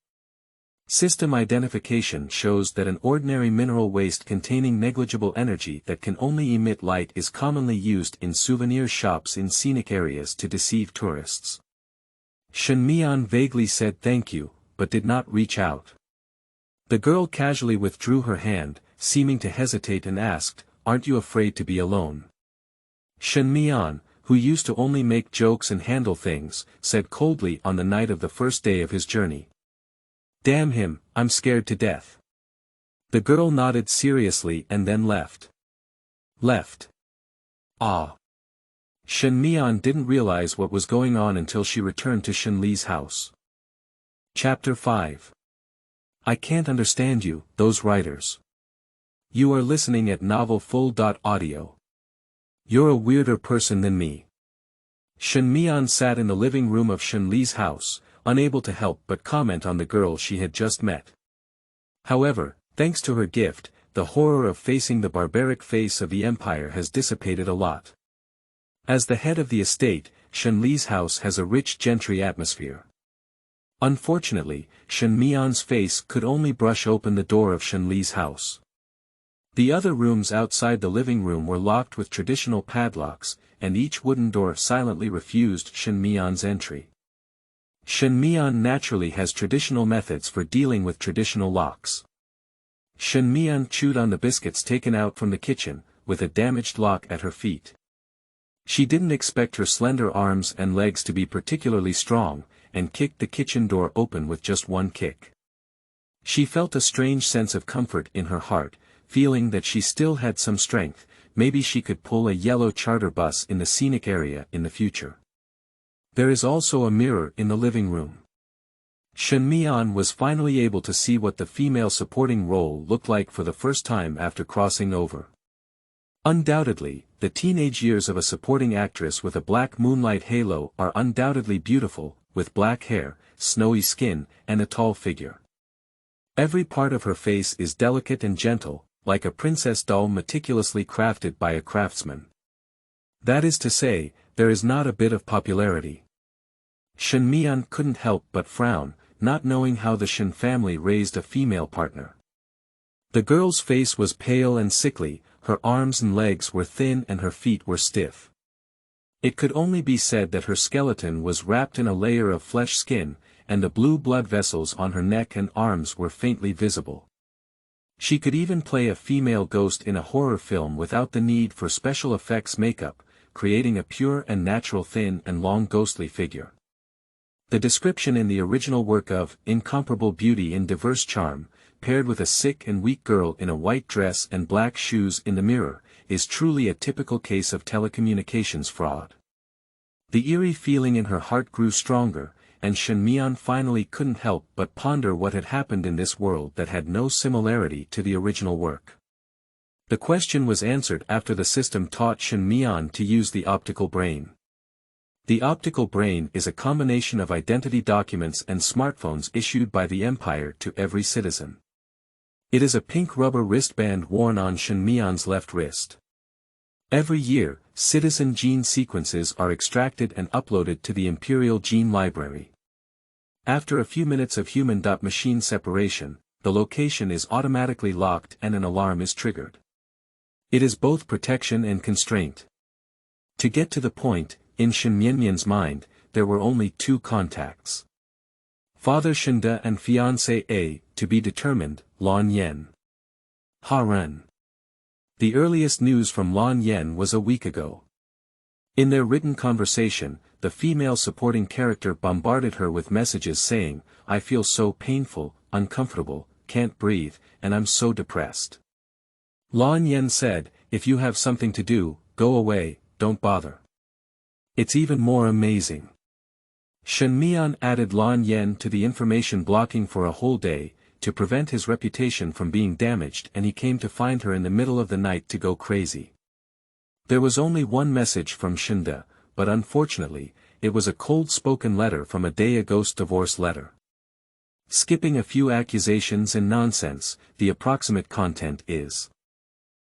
System identification shows that an ordinary mineral waste containing negligible energy that can only emit light is commonly used in souvenir shops in scenic areas to deceive tourists. Shen Mian vaguely said thank you, but did not reach out. The girl casually withdrew her hand, seeming to hesitate and asked, aren't you afraid to be alone? Shen Mian, who used to only make jokes and handle things, said coldly on the night of the first day of his journey. Damn him, I'm scared to death. The girl nodded seriously and then left. Left. Ah. Shen Mian didn't realize what was going on until she returned to Shen Li's house. Chapter 5. I can't understand you, those writers. You are listening at novelfull.audio. You're a weirder person than me. Shen Mian sat in the living room of Shen Li's house, unable to help but comment on the girl she had just met. However, thanks to her gift, the horror of facing the barbaric face of the empire has dissipated a lot. As the head of the estate, Shen Li's house has a rich gentry atmosphere. Unfortunately, Shen Mian's face could only brush open the door of Shen Li's house. The other rooms outside the living room were locked with traditional padlocks, and each wooden door silently refused Shen Mian's entry. Shen Mian naturally has traditional methods for dealing with traditional locks. Shen Mian chewed on the biscuits taken out from the kitchen, with a damaged lock at her feet. She didn't expect her slender arms and legs to be particularly strong, and kicked the kitchen door open with just one kick. She felt a strange sense of comfort in her heart, feeling that she still had some strength, maybe she could pull a yellow charter bus in the scenic area in the future. There is also a mirror in the living room. Shen Mian was finally able to see what the female supporting role looked like for the first time after crossing over. Undoubtedly, the teenage years of a supporting actress with a black moonlight halo are undoubtedly beautiful, with black hair, snowy skin, and a tall figure. Every part of her face is delicate and gentle, like a princess doll meticulously crafted by a craftsman. That is to say, there is not a bit of popularity. Shen Mian couldn't help but frown, not knowing how the Shen family raised a female partner. The girl's face was pale and sickly, her arms and legs were thin and her feet were stiff. It could only be said that her skeleton was wrapped in a layer of flesh skin, and the blue blood vessels on her neck and arms were faintly visible. She could even play a female ghost in a horror film without the need for special effects makeup, creating a pure and natural thin and long ghostly figure. The description in the original work of incomparable beauty in diverse charm, paired with a sick and weak girl in a white dress and black shoes in the mirror, is truly a typical case of telecommunications fraud. The eerie feeling in her heart grew stronger, and Shen Mian finally couldn't help but ponder what had happened in this world that had no similarity to the original work. The question was answered after the system taught Shen Mian to use the optical brain. The optical brain is a combination of identity documents and smartphones issued by the Empire to every citizen. It is a pink rubber wristband worn on Shen Mian's left wrist. Every year, citizen gene sequences are extracted and uploaded to the Imperial Gene Library. After a few minutes of human-machine separation, the location is automatically locked and an alarm is triggered. It is both protection and constraint. To get to the point, in Shen Mian's mind, there were only two contacts. Father Shenda and fiancé A, to be determined, Lan Yan. Ren. The earliest news from Lan Yan was a week ago. In their written conversation, the female supporting character bombarded her with messages saying, "I feel so painful, uncomfortable, can't breathe, and I'm so depressed." Lan Yan said, "If you have something to do, go away, don't bother." It's even more amazing. Shen Mian added Lan Yan to the information blocking for a whole day, to prevent his reputation from being damaged, and he came to find her in the middle of the night to go crazy. There was only one message from Shenda, but unfortunately, it was a cold-spoken letter from a day ago's divorce letter. Skipping a few accusations and nonsense, the approximate content is: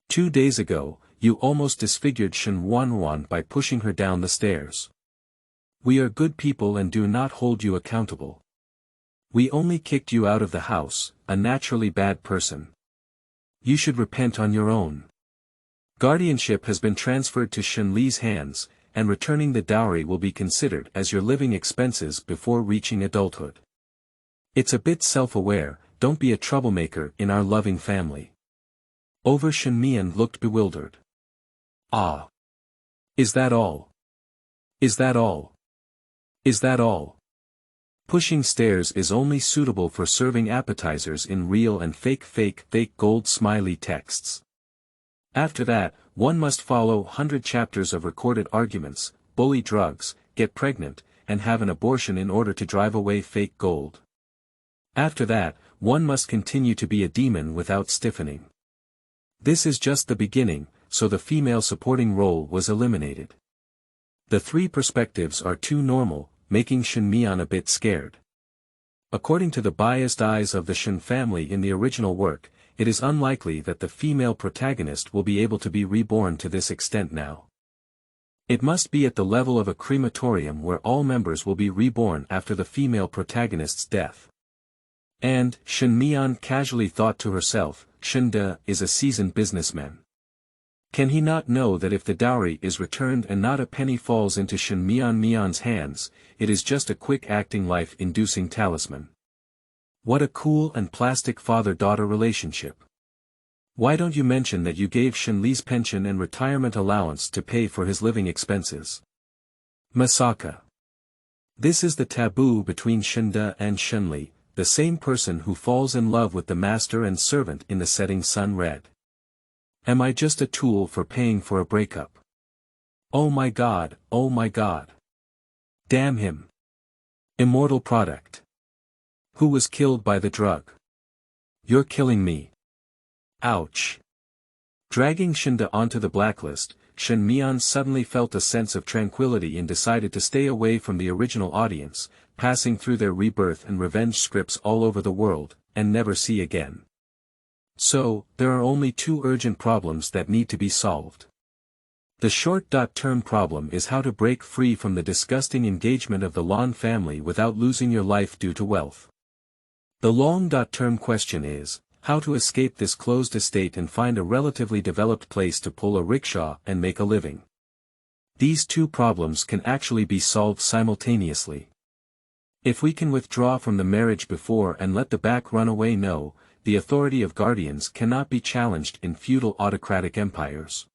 2 days ago, you almost disfigured Shen Wan by pushing her down the stairs. We are good people and do not hold you accountable. We only kicked you out of the house, a naturally bad person. You should repent on your own. Guardianship has been transferred to Shen Li's hands, and returning the dowry will be considered as your living expenses before reaching adulthood. It's a bit self-aware, don't be a troublemaker in our loving family. Over Shen Mian looked bewildered. Ah. Is that all? Is that all? Is that all? Pushing stairs is only suitable for serving appetizers in real and fake gold smiley texts. After that, one must follow 100 chapters of recorded arguments, bully drugs, get pregnant, and have an abortion in order to drive away fake gold. After that, one must continue to be a demon without stiffening. This is just the beginning, so the female supporting role was eliminated. The three perspectives are too normal, making Shen Mian a bit scared. According to the biased eyes of the Shen family in the original work, it is unlikely that the female protagonist will be able to be reborn to this extent now. It must be at the level of a crematorium where all members will be reborn after the female protagonist's death. And, Shen Mian casually thought to herself, Shenda is a seasoned businessman. Can he not know that if the dowry is returned and not a penny falls into Shen Mian's hands, it is just a quick-acting life-inducing talisman? What a cool and plastic father-daughter relationship. Why don't you mention that you gave Shen Li's pension and retirement allowance to pay for his living expenses? Masaka. This is the taboo between Shenda and Shen Li, the same person who falls in love with the master and servant in the setting sun red. Am I just a tool for paying for a breakup? Oh my god, oh my god. Damn him. Immortal product. Who was killed by the drug? You're killing me. Ouch. Dragging Shenda onto the blacklist, Shen Mian suddenly felt a sense of tranquility and decided to stay away from the original audience, passing through their rebirth and revenge scripts all over the world, and never see again. So, there are only two urgent problems that need to be solved. The short-term problem is how to break free from the disgusting engagement of the Lan family without losing your life due to wealth. The long-term question is, how to escape this closed estate and find a relatively developed place to pull a rickshaw and make a living. These two problems can actually be solved simultaneously. If we can withdraw from the marriage before and let the back run away, no, the authority of guardians cannot be challenged in feudal autocratic empires.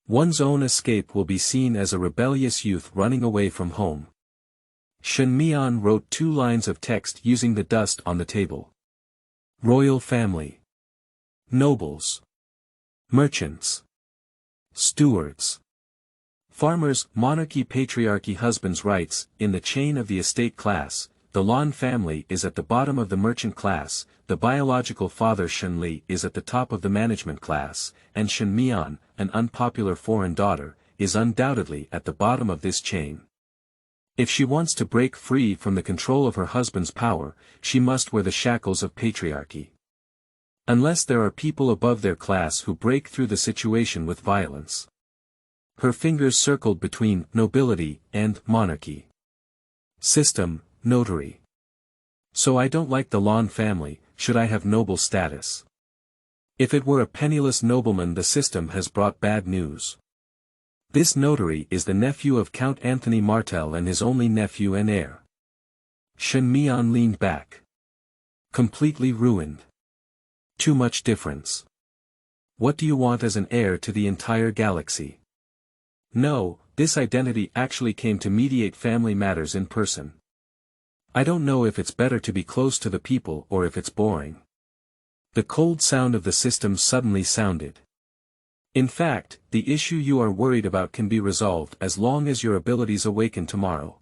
One's own escape will be seen as a rebellious youth running away from home. Shen Mian wrote 2 lines of text using the dust on the table. Royal family. Nobles. Merchants. Stewards. Farmers, monarchy, patriarchy, husbands' rights. In the chain of the estate class, the Lan family is at the bottom of the merchant class, the biological father Shen Li is at the top of the management class, and Shen Mian, an unpopular foreign daughter, is undoubtedly at the bottom of this chain. If she wants to break free from the control of her husband's power, she must wear the shackles of patriarchy. Unless there are people above their class who break through the situation with violence. Her fingers circled between nobility and monarchy. System, notary. So I don't like the Lan family, should I have noble status? If it were a penniless nobleman, the system has brought bad news. This notary is the nephew of Count Anthony Martel and his only nephew and heir. Shen Mian leaned back. Completely ruined. Too much difference. What do you want as an heir to the entire galaxy? No, this identity actually came to mediate family matters in person. I don't know if it's better to be close to the people or if it's boring. The cold sound of the system suddenly sounded. In fact, the issue you are worried about can be resolved as long as your abilities awaken tomorrow.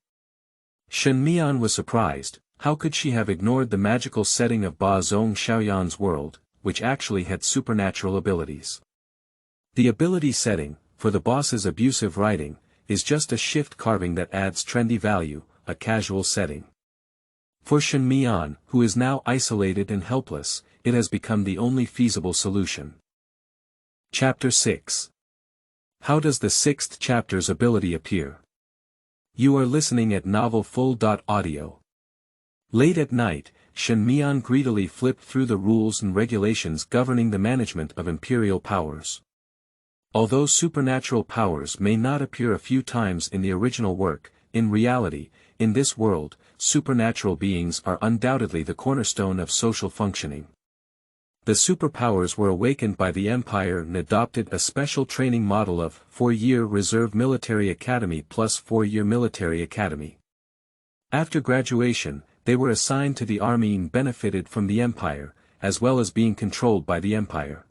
Shen Mian was surprised. How could she have ignored the magical setting of Ba Zong Xiaoyan's world, which actually had supernatural abilities? The ability setting, for the boss's abusive writing, is just a shift carving that adds trendy value, a casual setting. For Shen Mian, who is now isolated and helpless, it has become the only feasible solution. Chapter 6. How does the 6th chapter's ability appear? You are listening at novelfull.audio. Late at night, Shen Mian greedily flipped through the rules and regulations governing the management of imperial powers. Although supernatural powers may not appear a few times in the original work, in reality, in this world, supernatural beings are undoubtedly the cornerstone of social functioning. The superpowers were awakened by the Empire and adopted a special training model of 4-year Reserve Military Academy plus 4-year Military Academy. After graduation, they were assigned to the army and benefited from the Empire, as well as being controlled by the Empire.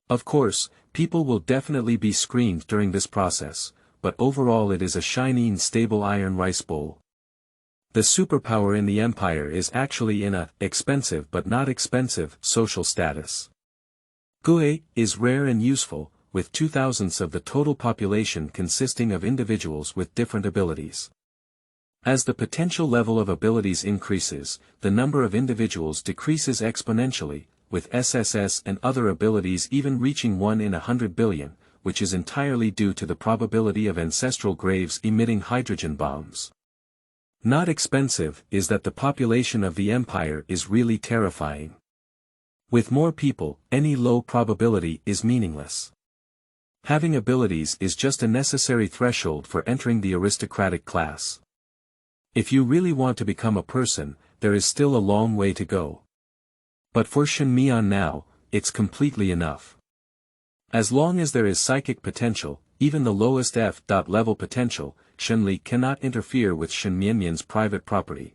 Of course, people will definitely be screened during this process, but overall it is a shiny and stable iron rice bowl. The superpower in the Empire is actually in a expensive but not expensive social status. Gui is rare and useful, with 2/1000 of the total population consisting of individuals with different abilities. As the potential level of abilities increases, the number of individuals decreases exponentially, with SSS and other abilities even reaching 1 in 100 billion, which is entirely due to the probability of ancestral graves emitting hydrogen bombs. Not expensive is that the population of the Empire is really terrifying. With more people, any low probability is meaningless. Having abilities is just a necessary threshold for entering the aristocratic class. If you really want to become a person, there is still a long way to go. But for Shen Mian now, it's completely enough. As long as there is psychic potential, even the lowest F.level potential, Shen Li cannot interfere with Shen Mian's private property.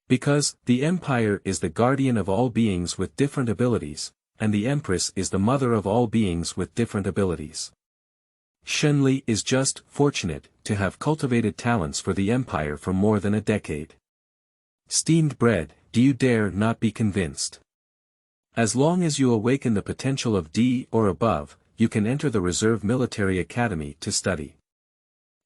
Because, the Empire is the guardian of all beings with different abilities, and the Empress is the mother of all beings with different abilities. Shen Li is just fortunate to have cultivated talents for the Empire for more than a decade. Steamed bread, do you dare not be convinced? As long as you awaken the potential of D or above, you can enter the Reserve Military Academy to study.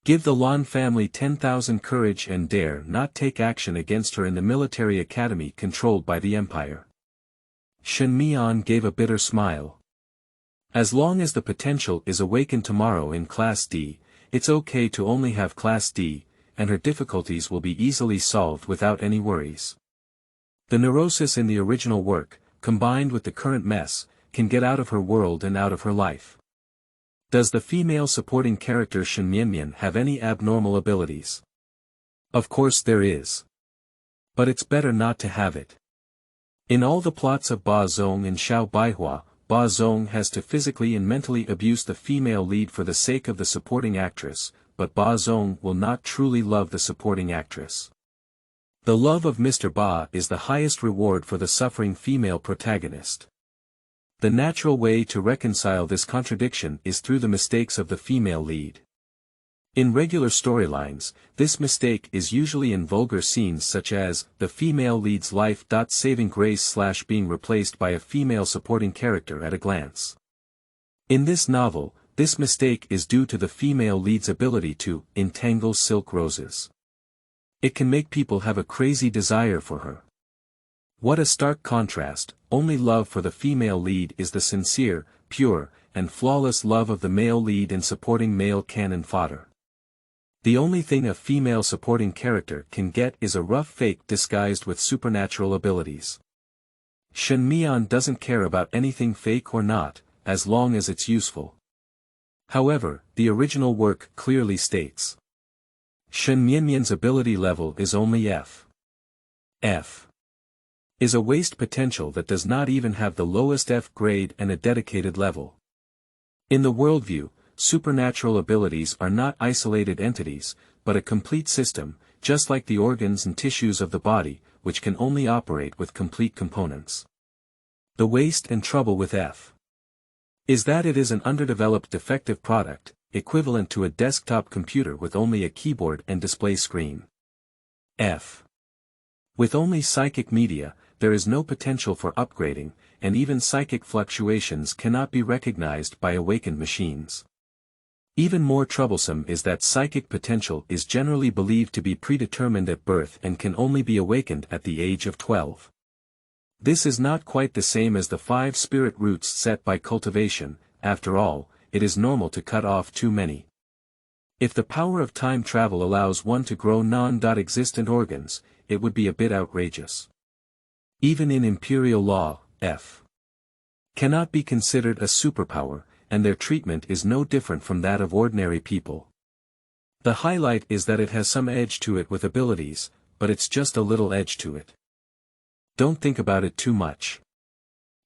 Give the Lan family 10,000 courage and dare not take action against her in the military academy controlled by the Empire. Shen Mian gave a bitter smile. As long as the potential is awakened tomorrow in Class D, it's okay to only have Class D, and her difficulties will be easily solved without any worries. The neurosis in the original work, combined with the current mess, can get out of her world and out of her life. Does the female supporting character Shen Mian have any abnormal abilities? Of course there is. But it's better not to have it. In all the plots of Ba Zong and Xiao Baihua, Ba Zong has to physically and mentally abuse the female lead for the sake of the supporting actress, but Ba Zong will not truly love the supporting actress. The love of Mr. Ba is the highest reward for the suffering female protagonist. The natural way to reconcile this contradiction is through the mistakes of the female lead. In regular storylines, this mistake is usually in vulgar scenes such as, the female lead's life-saving grace / being replaced by a female supporting character at a glance. In this novel, this mistake is due to the female lead's ability to entangle silk roses. It can make people have a crazy desire for her. What a stark contrast, only love for the female lead is the sincere, pure, and flawless love of the male lead in supporting male cannon fodder. The only thing a female supporting character can get is a rough fake disguised with supernatural abilities. Shen Mian doesn't care about anything fake or not, as long as it's useful. However, the original work clearly states Shen Mian's ability level is only F. F is a waste potential that does not even have the lowest F grade and a dedicated level. In the worldview, supernatural abilities are not isolated entities, but a complete system, just like the organs and tissues of the body, which can only operate with complete components. The waste and trouble with F is that it is an underdeveloped defective product, equivalent to a desktop computer with only a keyboard and display screen. F. With only psychic media, there is no potential for upgrading, and even psychic fluctuations cannot be recognized by awakened machines. Even more troublesome is that psychic potential is generally believed to be predetermined at birth and can only be awakened at the age of 12. This is not quite the same as the 5 spirit roots set by cultivation. After all, it is normal to cut off too many. If the power of time travel allows one to grow non-existent organs, it would be a bit outrageous. Even in imperial law, F cannot be considered a superpower, and their treatment is no different from that of ordinary people. The highlight is that it has some edge to it with abilities, but it's just a little edge to it. Don't think about it too much.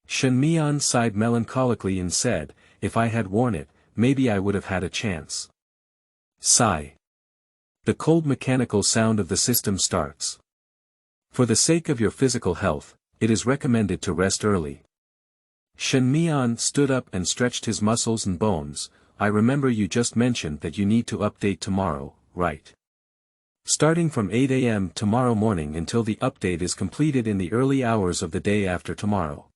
Shen Mian sighed melancholically and said, if I had worn it, maybe I would have had a chance. Sigh. The cold mechanical sound of the system starts. For the sake of your physical health, it is recommended to rest early. Shen Mian stood up and stretched his muscles and bones. I remember you just mentioned that you need to update tomorrow, right? Starting from 8 a.m. tomorrow morning until the update is completed in the early hours of the day after tomorrow.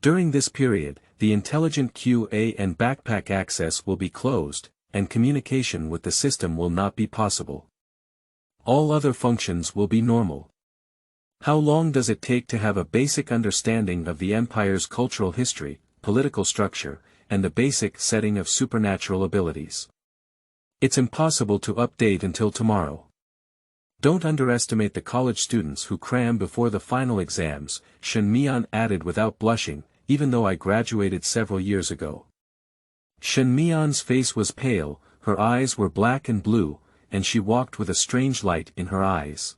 During this period, the intelligent QA and backpack access will be closed, and communication with the system will not be possible. All other functions will be normal. How long does it take to have a basic understanding of the empire's cultural history, political structure, and the basic setting of supernatural abilities? It's impossible to update until tomorrow. Don't underestimate the college students who cram before the final exams, Shen Mian added without blushing, even though I graduated several years ago. Shen Mian's face was pale, her eyes were black and blue, and she walked with a strange light in her eyes.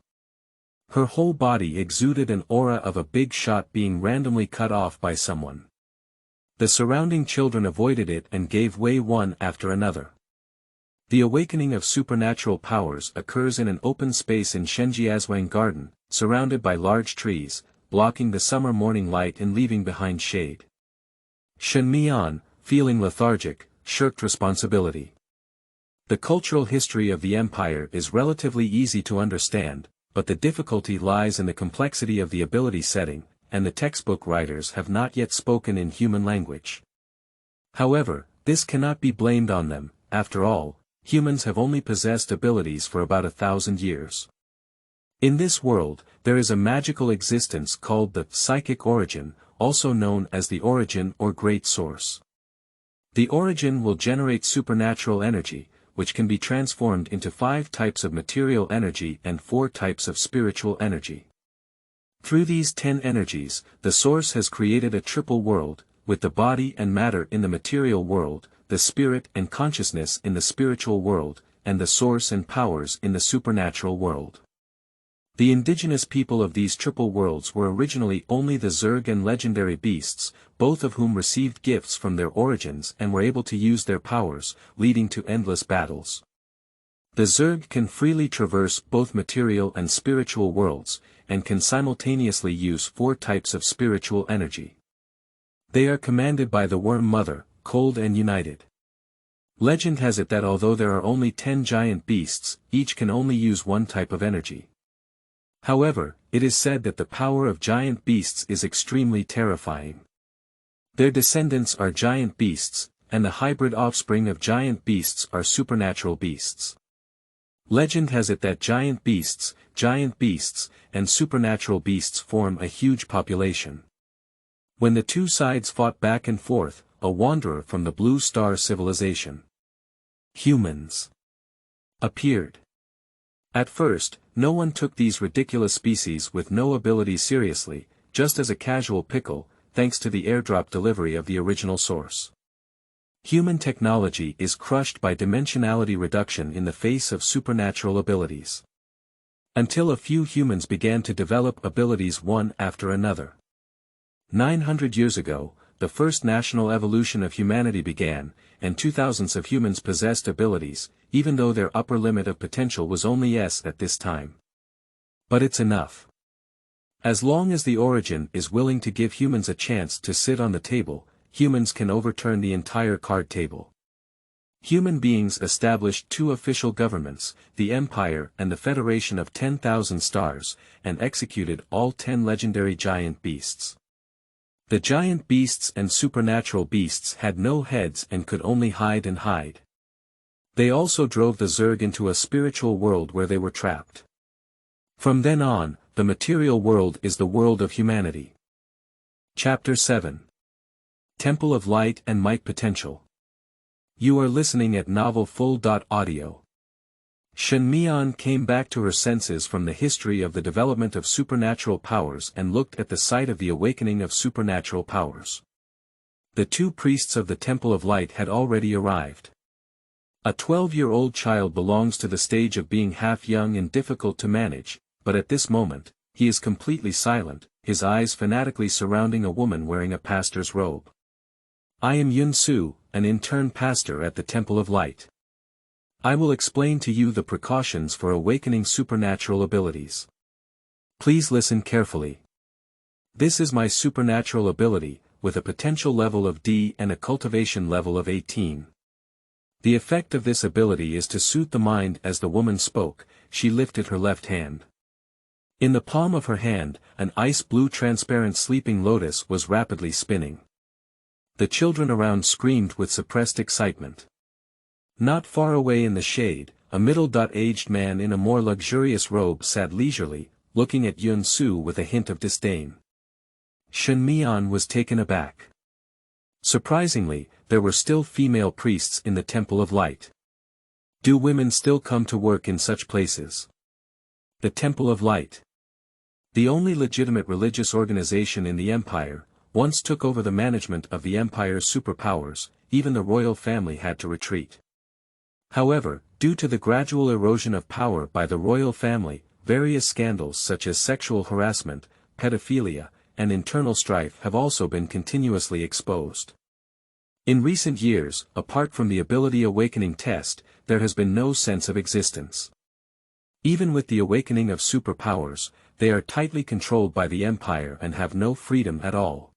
Her whole body exuded an aura of a big shot being randomly cut off by someone. The surrounding children avoided it and gave way one after another. The awakening of supernatural powers occurs in an open space in Shenjiazhuang Garden, surrounded by large trees, blocking the summer morning light and leaving behind shade. Shen Mian, feeling lethargic, shirked responsibility. The cultural history of the empire is relatively easy to understand, but the difficulty lies in the complexity of the ability setting, and the textbook writers have not yet spoken in human language. However, this cannot be blamed on them. After all, humans have only possessed abilities for about 1,000 years. In this world, there is a magical existence called the psychic origin, also known as the origin or great source. The origin will generate supernatural energy, which can be transformed into 5 types of material energy and 4 types of spiritual energy. Through these 10 energies, the source has created a triple world, with the body and matter in the material world, the spirit and consciousness in the spiritual world, and the source and powers in the supernatural world. The indigenous people of these triple worlds were originally only the Zerg and legendary beasts, both of whom received gifts from their origins and were able to use their powers, leading to endless battles. The Zerg can freely traverse both material and spiritual worlds, and can simultaneously use 4 types of spiritual energy. They are commanded by the Worm Mother, cold and united. Legend has it that although there are only 10 giant beasts, each can only use 1 type of energy. However, it is said that the power of giant beasts is extremely terrifying. Their descendants are giant beasts, and the hybrid offspring of giant beasts are supernatural beasts. Legend has it that giant beasts, and supernatural beasts form a huge population. When the 2 sides fought back and forth, a wanderer from the Blue Star civilization, humans, appeared. At first, no one took these ridiculous species with no ability seriously, just as a casual pickle, thanks to the airdrop delivery of the original source. Human technology is crushed by dimensionality reduction in the face of supernatural abilities. Until a few humans began to develop abilities one after another. 900 years ago, the first national evolution of humanity began, and 2000s of humans possessed abilities, even though their upper limit of potential was only S at this time. But it's enough. As long as the origin is willing to give humans a chance to sit on the table, humans can overturn the entire card table. Human beings established 2 official governments, the Empire and the Federation of 10,000 Stars, and executed all 10 legendary giant beasts. The giant beasts and supernatural beasts had no heads and could only hide and hide. They also drove the Zerg into a spiritual world where they were trapped. From then on, the material world is the world of humanity. Chapter 7. Temple of Light and Might Potential. You are listening at novelfull.audio. Shen Mian came back to her senses from the history of the development of supernatural powers and looked at the site of the awakening of supernatural powers. The 2 priests of the Temple of Light had already arrived. A 12-year-old child belongs to the stage of being half young and difficult to manage, but at this moment, he is completely silent, his eyes fanatically surrounding a woman wearing a pastor's robe. I am Yun Su, an intern pastor at the Temple of Light. I will explain to you the precautions for awakening supernatural abilities. Please listen carefully. This is my supernatural ability, with a potential level of D and a cultivation level of 18. The effect of this ability is to soothe the mind. As the woman spoke, she lifted her left hand. In the palm of her hand, an ice-blue transparent sleeping lotus was rapidly spinning. The children around screamed with suppressed excitement. Not far away in the shade, a middle-aged man in a more luxurious robe sat leisurely, looking at Yun Su with a hint of disdain. Shen Mian was taken aback. Surprisingly, there were still female priests in the Temple of Light. Do women still come to work in such places? The Temple of Light, the only legitimate religious organization in the Empire, once took over the management of the Empire's superpowers. Even the royal family had to retreat. However, due to the gradual erosion of power by the royal family, various scandals such as sexual harassment, pedophilia, and internal strife have also been continuously exposed. In recent years, apart from the ability awakening test, there has been no sense of existence. Even with the awakening of superpowers, they are tightly controlled by the Empire and have no freedom at all.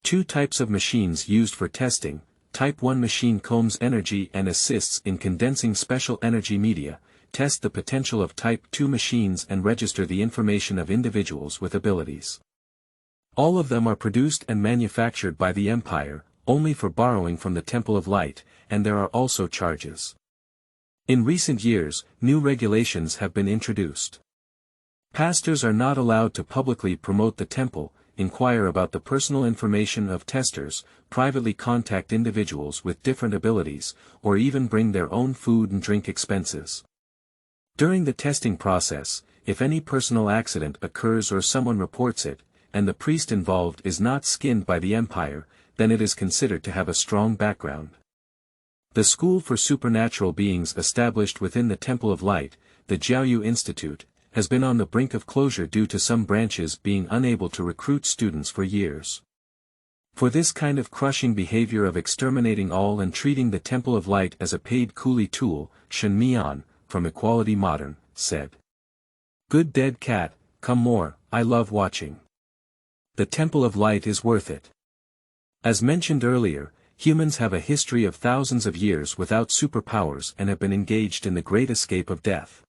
2 types of machines used for testing. Type 1 machine combs energy and assists in condensing special energy media, test the potential of Type 2 machines and register the information of individuals with abilities. All of them are produced and manufactured by the Empire, only for borrowing from the Temple of Light, and there are also charges. In recent years, new regulations have been introduced. Pastors are not allowed to publicly promote the temple, inquire about the personal information of testers, privately contact individuals with different abilities, or even bring their own food and drink expenses. During the testing process, if any personal accident occurs or someone reports it, and the priest involved is not skinned by the empire, then it is considered to have a strong background. The school for supernatural beings established within the Temple of Light, the Jiaoyu Institute, has been on the brink of closure due to some branches being unable to recruit students for years. For this kind of crushing behavior of exterminating all and treating the Temple of Light as a paid coolie tool, Shen Mian, from Equality Modern, said. "Good dead cat, come more, I love watching. The Temple of Light is worth it." As mentioned earlier, humans have a history of thousands of years without superpowers and have been engaged in the great escape of death.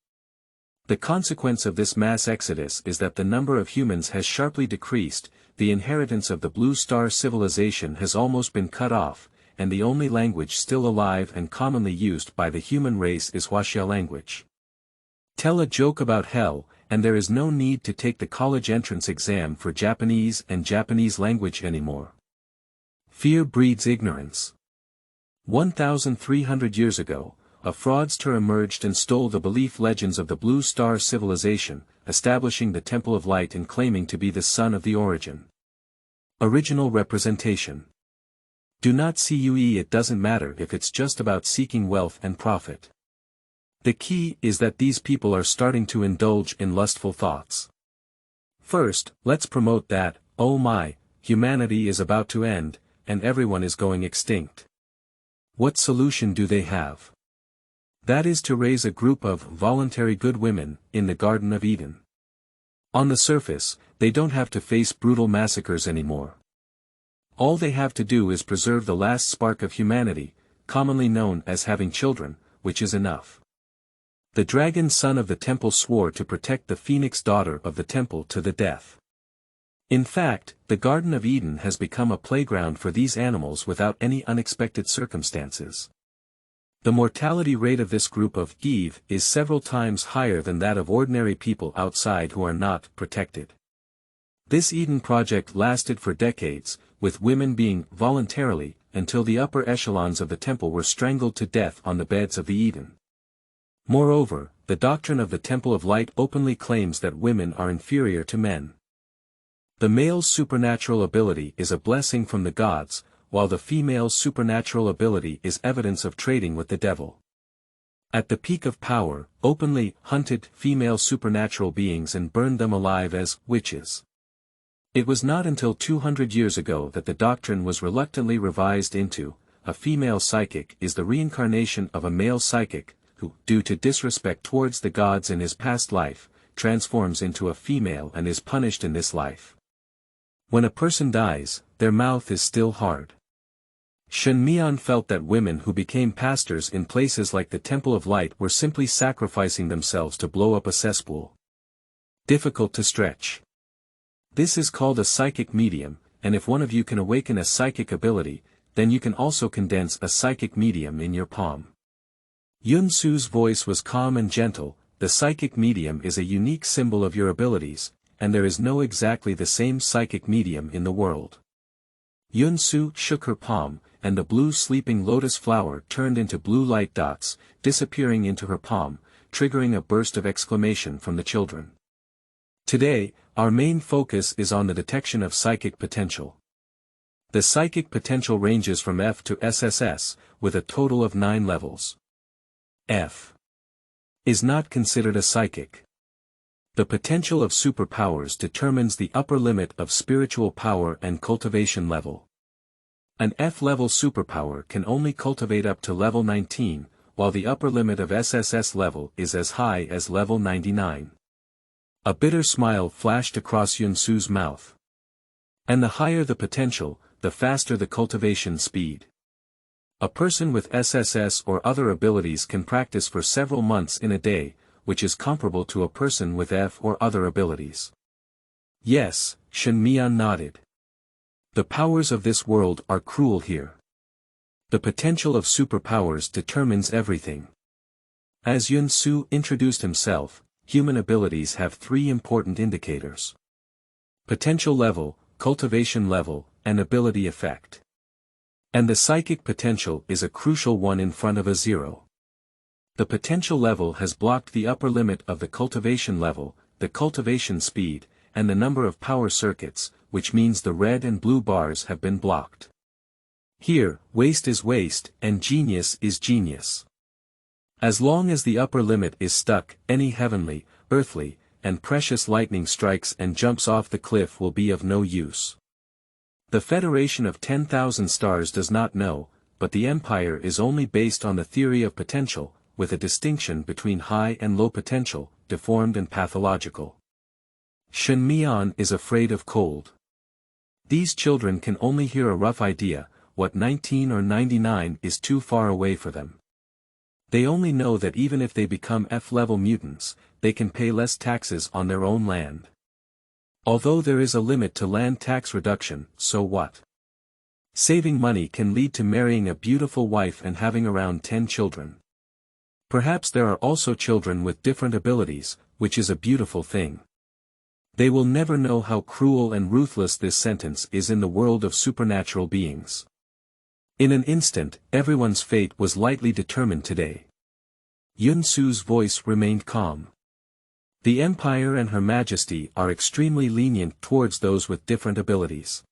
The consequence of this mass exodus is that the number of humans has sharply decreased, the inheritance of the Blue Star civilization has almost been cut off, and the only language still alive and commonly used by the human race is Huaxia language. Tell a joke about hell, and there is no need to take the college entrance exam for Japanese and Japanese language anymore. Fear breeds ignorance. 1,300 years ago, a fraudster emerged and stole the belief legends of the Blue Star civilization, establishing the Temple of Light and claiming to be the son of the origin. Original representation. Do not CUE. It doesn't matter if it's just about seeking wealth and profit. The key is that these people are starting to indulge in lustful thoughts. First, let's promote that, oh my, humanity is about to end, and everyone is going extinct. What solution do they have? That is to raise a group of voluntary good women in the Garden of Eden. On the surface, they don't have to face brutal massacres anymore. All they have to do is preserve the last spark of humanity, commonly known as having children, which is enough. The dragon son of the temple swore to protect the phoenix daughter of the temple to the death. In fact, the Garden of Eden has become a playground for these animals without any unexpected circumstances. The mortality rate of this group of Eve is several times higher than that of ordinary people outside who are not protected. This Eden project lasted for decades, with women being voluntarily, until the upper echelons of the temple were strangled to death on the beds of the Eden. Moreover, the doctrine of the Temple of Light openly claims that women are inferior to men. The male's supernatural ability is a blessing from the gods, while the female's supernatural ability is evidence of trading with the devil. At the peak of power, openly hunted female supernatural beings and burned them alive as witches. It was not until 200 years ago that the doctrine was reluctantly revised into, a female psychic is the reincarnation of a male psychic, who, due to disrespect towards the gods in his past life, transforms into a female and is punished in this life. When a person dies, their mouth is still hard. Shen Mian felt that women who became pastors in places like the Temple of Light were simply sacrificing themselves to blow up a cesspool. Difficult to stretch. This is called a psychic medium, and if one of you can awaken a psychic ability, then you can also condense a psychic medium in your palm. Yun Su's voice was calm and gentle. The psychic medium is a unique symbol of your abilities, and there is no exactly the same psychic medium in the world. Yun Su shook her palm, and the blue sleeping lotus flower turned into blue light dots, disappearing into her palm, triggering a burst of exclamation from the children. Today, our main focus is on the detection of psychic potential. The psychic potential ranges from F to SSS, with a total of 9 levels. F is not considered a psychic. The potential of superpowers determines the upper limit of spiritual power and cultivation level. An F-level superpower can only cultivate up to level 19, while the upper limit of SSS level is as high as level 99. A bitter smile flashed across Yun Su's mouth. And the higher the potential, the faster the cultivation speed. A person with SSS or other abilities can practice for several months in a day, which is comparable to a person with F or other abilities. Yes, Shen Mian nodded. The powers of this world are cruel here. The potential of superpowers determines everything. As Yun Su introduced himself, human abilities have 3 important indicators. Potential level, cultivation level, and ability effect. And the psychic potential is a crucial one in front of a 0. The potential level has blocked the upper limit of the cultivation level, the cultivation speed, and the number of power circuits, which means the red and blue bars have been blocked. Here, waste is waste, and genius is genius. As long as the upper limit is stuck, any heavenly, earthly, and precious lightning strikes and jumps off the cliff will be of no use. The Federation of 10,000 Stars does not know, but the Empire is only based on the theory of potential, with a distinction between high and low potential, deformed and pathological. Shen Mian is afraid of cold. These children can only hear a rough idea, what 19 or 99 is too far away for them. They only know that even if they become F-level mutants, they can pay less taxes on their own land. Although there is a limit to land tax reduction, so what? Saving money can lead to marrying a beautiful wife and having around 10 children. Perhaps there are also children with different abilities, which is a beautiful thing. They will never know how cruel and ruthless this sentence is in the world of supernatural beings. In an instant, everyone's fate was lightly determined today. Yun Su's voice remained calm. The Empire and Her Majesty are extremely lenient towards those with different abilities.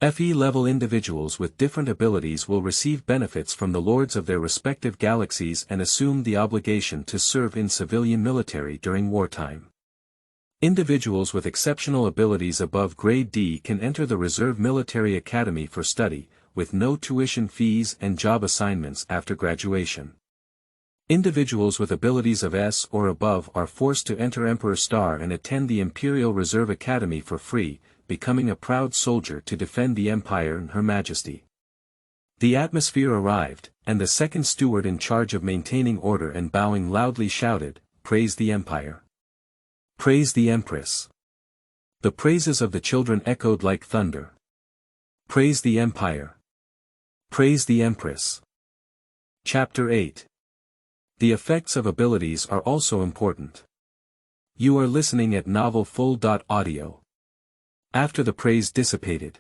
FE-level individuals with different abilities will receive benefits from the lords of their respective galaxies and assume the obligation to serve in civilian military during wartime. Individuals with exceptional abilities above grade D can enter the Reserve Military Academy for study, with no tuition fees and job assignments after graduation. Individuals with abilities of S or above are forced to enter Emperor Star and attend the Imperial Reserve Academy for free, becoming a proud soldier to defend the Empire and Her Majesty. The atmosphere arrived, and the second steward in charge of maintaining order and bowing loudly shouted, "Praise the Empire! Praise the Empress!" The praises of the children echoed like thunder. Praise the Empire! Praise the Empress! Chapter 8. The effects of abilities are also important. You are listening at novel full.audio. After the praise dissipated,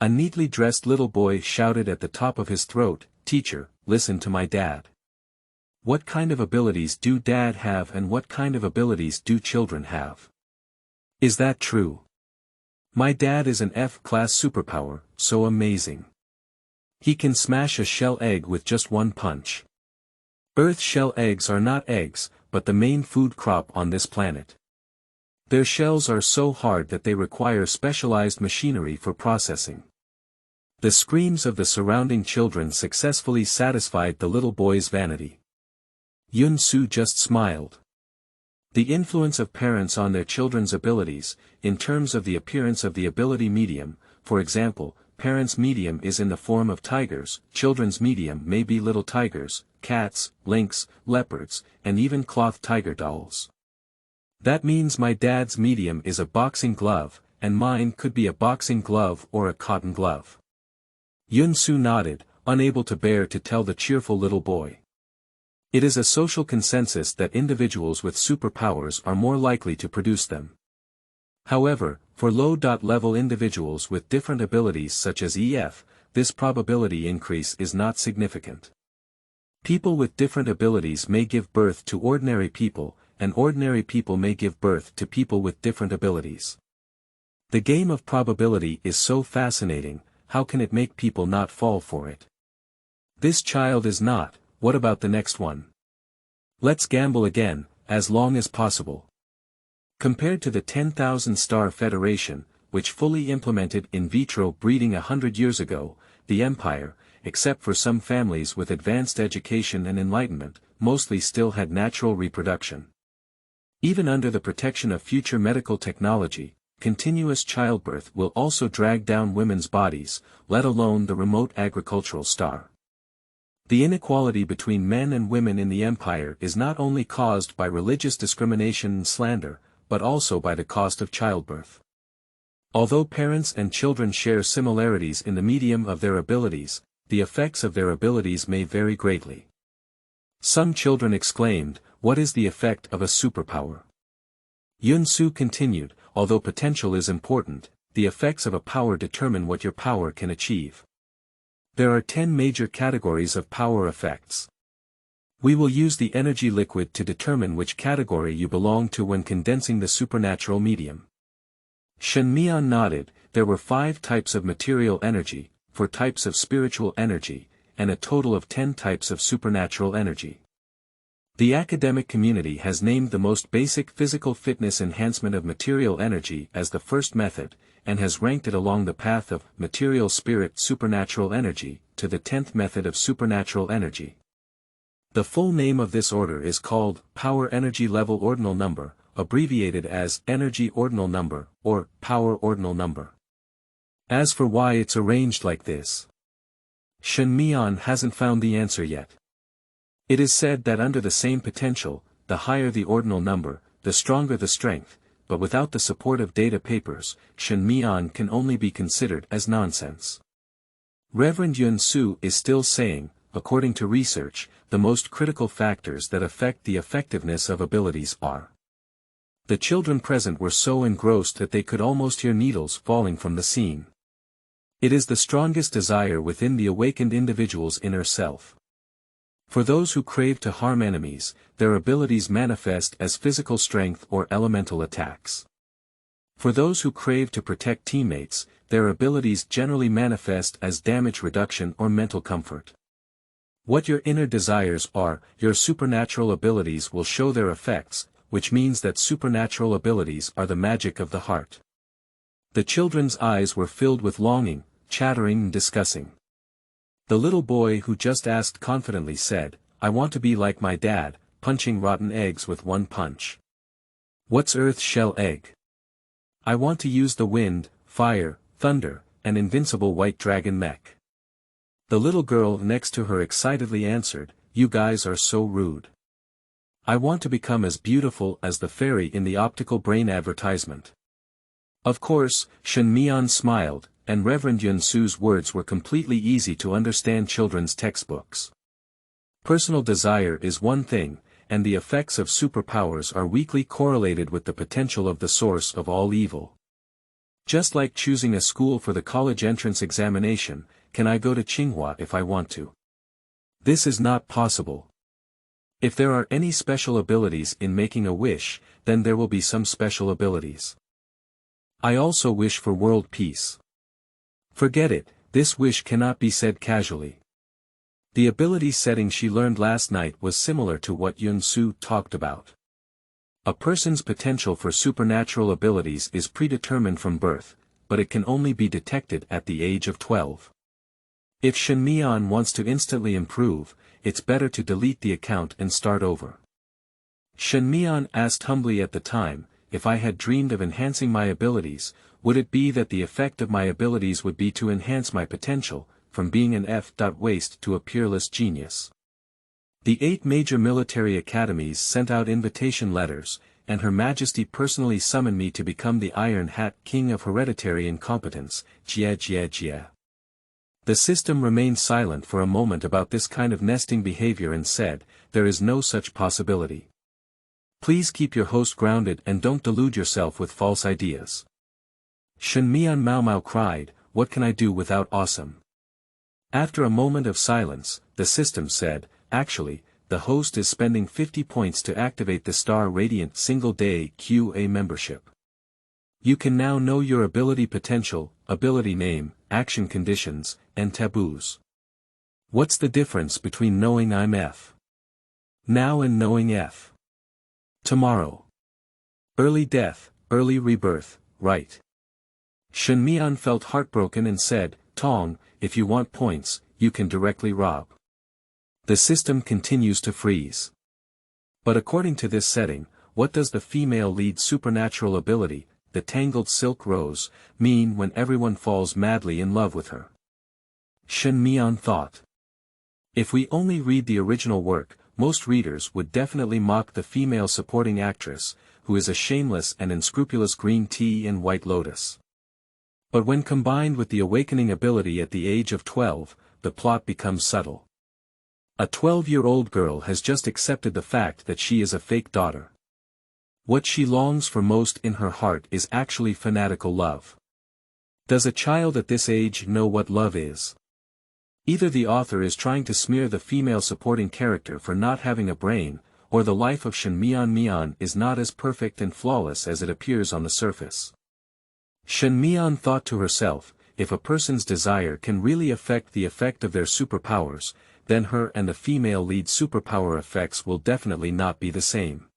a neatly dressed little boy shouted at the top of his throat, "Teacher, listen to my dad. What kind of abilities do Dad have and what kind of abilities do children have? Is that true? My dad is an F-class superpower, so amazing. He can smash a shell egg with just one punch. Earth shell eggs are not eggs, but the main food crop on this planet. Their shells are so hard that they require specialized machinery for processing." The screams of the surrounding children successfully satisfied the little boy's vanity. Yun Su just smiled. The influence of parents on their children's abilities, in terms of the appearance of the ability medium, for example, parents' medium is in the form of tigers, children's medium may be little tigers, cats, lynx, leopards, and even cloth tiger dolls. That means my dad's medium is a boxing glove, and mine could be a boxing glove or a cotton glove. Yun Su nodded, unable to bear to tell the cheerful little boy. It is a social consensus that individuals with superpowers are more likely to produce them. However, for low-level individuals with different abilities such as EF, this probability increase is not significant. People with different abilities may give birth to ordinary people, and ordinary people may give birth to people with different abilities. The game of probability is so fascinating, how can it make people not fall for it? This child is not, what about the next one? Let's gamble again, as long as possible. Compared to the 10,000 Star Federation, which fully implemented in vitro breeding 100 years ago, the Empire, except for some families with advanced education and enlightenment, mostly still had natural reproduction. Even under the protection of future medical technology, continuous childbirth will also drag down women's bodies, let alone the remote agricultural star. The inequality between men and women in the Empire is not only caused by religious discrimination and slander, but also by the cost of childbirth. Although parents and children share similarities in the medium of their abilities, the effects of their abilities may vary greatly. Some children exclaimed, "What is the effect of a superpower?" Yun Su continued, "Although potential is important, the effects of a power determine what your power can achieve. There are 10 major categories of power effects. We will use the energy liquid to determine which category you belong to when condensing the supernatural medium. Shen Mian nodded. There were 5 types of material energy, 4 types of spiritual energy, and a total of 10 types of supernatural energy. The academic community has named the most basic physical fitness enhancement of material energy as the first method, and has ranked it along the path of material spirit supernatural energy, to the 10th method of supernatural energy. The full name of this order is called Power Energy Level Ordinal Number, abbreviated as Energy Ordinal Number, or Power Ordinal Number. As for why it's arranged like this, Shen Mian hasn't found the answer yet. It is said that under the same potential, the higher the ordinal number, the stronger the strength, but without the support of data papers, Shen Mian can only be considered as nonsense. Reverend Yun Su is still saying, according to research, the most critical factors that affect the effectiveness of abilities are. The children present were so engrossed that they could almost hear needles falling from the scene. It is the strongest desire within the awakened individual's inner self. For those who crave to harm enemies, their abilities manifest as physical strength or elemental attacks. For those who crave to protect teammates, their abilities generally manifest as damage reduction or mental comfort. What your inner desires are, your supernatural abilities will show their effects, which means that supernatural abilities are the magic of the heart. The children's eyes were filled with longing, chattering and discussing. The little boy who just asked confidently said, "I want to be like my dad, punching rotten eggs with one punch." "What's earth shell egg?" "I want to use the wind, fire, thunder, and invincible white dragon mech." The little girl next to her excitedly answered, "You guys are so rude. I want to become as beautiful as the fairy in the optical brain advertisement." Of course, Shen Mian smiled, and Reverend Yun Su's words were completely easy to understand children's textbooks. Personal desire is one thing, and the effects of superpowers are weakly correlated with the potential of the source of all evil. Just like choosing a school for the college entrance examination, can I go to Tsinghua if I want to? This is not possible. If there are any special abilities in making a wish, then there will be some special abilities. I also wish for world peace. Forget it, this wish cannot be said casually. The ability setting she learned last night was similar to what Yun Su talked about. A person's potential for supernatural abilities is predetermined from birth, but it can only be detected at the age of 12. If Shen Mian wants to instantly improve, it's better to delete the account and start over. Shen Mian asked humbly at the time, if I had dreamed of enhancing my abilities, would it be that the effect of my abilities would be to enhance my potential, from being an F.waste to a peerless genius? The 8 major military academies sent out invitation letters, and Her Majesty personally summoned me to become the Iron Hat King of Hereditary Incompetence, jia jia jia. The system remained silent for a moment about this kind of nesting behavior and said, there is no such possibility. Please keep your host grounded and don't delude yourself with false ideas. Shen Mian Mau Mau cried, what can I do without awesome? After a moment of silence, the system said, actually, the host is spending 50 points to activate the Star Radiant single-day QA membership. You can now know your ability potential, ability name, action conditions, and taboos. What's the difference between knowing I'm F now and knowing F tomorrow? Early death, early rebirth, right? Shen Mian felt heartbroken and said, Tong, if you want points, you can directly rob. The system continues to freeze. But according to this setting, what does the female lead supernatural ability, the tangled silk rose, mean when everyone falls madly in love with her? Shen Mian thought. If we only read the original work, most readers would definitely mock the female supporting actress, who is a shameless and unscrupulous green tea and white lotus. But when combined with the awakening ability at the age of 12, the plot becomes subtle. A 12-year-old girl has just accepted the fact that she is a fake daughter. What she longs for most in her heart is actually fanatical love. Does a child at this age know what love is? Either the author is trying to smear the female supporting character for not having a brain, or the life of Shen Mian is not as perfect and flawless as it appears on the surface. Shen Mian thought to herself, if a person's desire can really affect the effect of their superpowers, then her and the female lead superpower effects will definitely not be the same.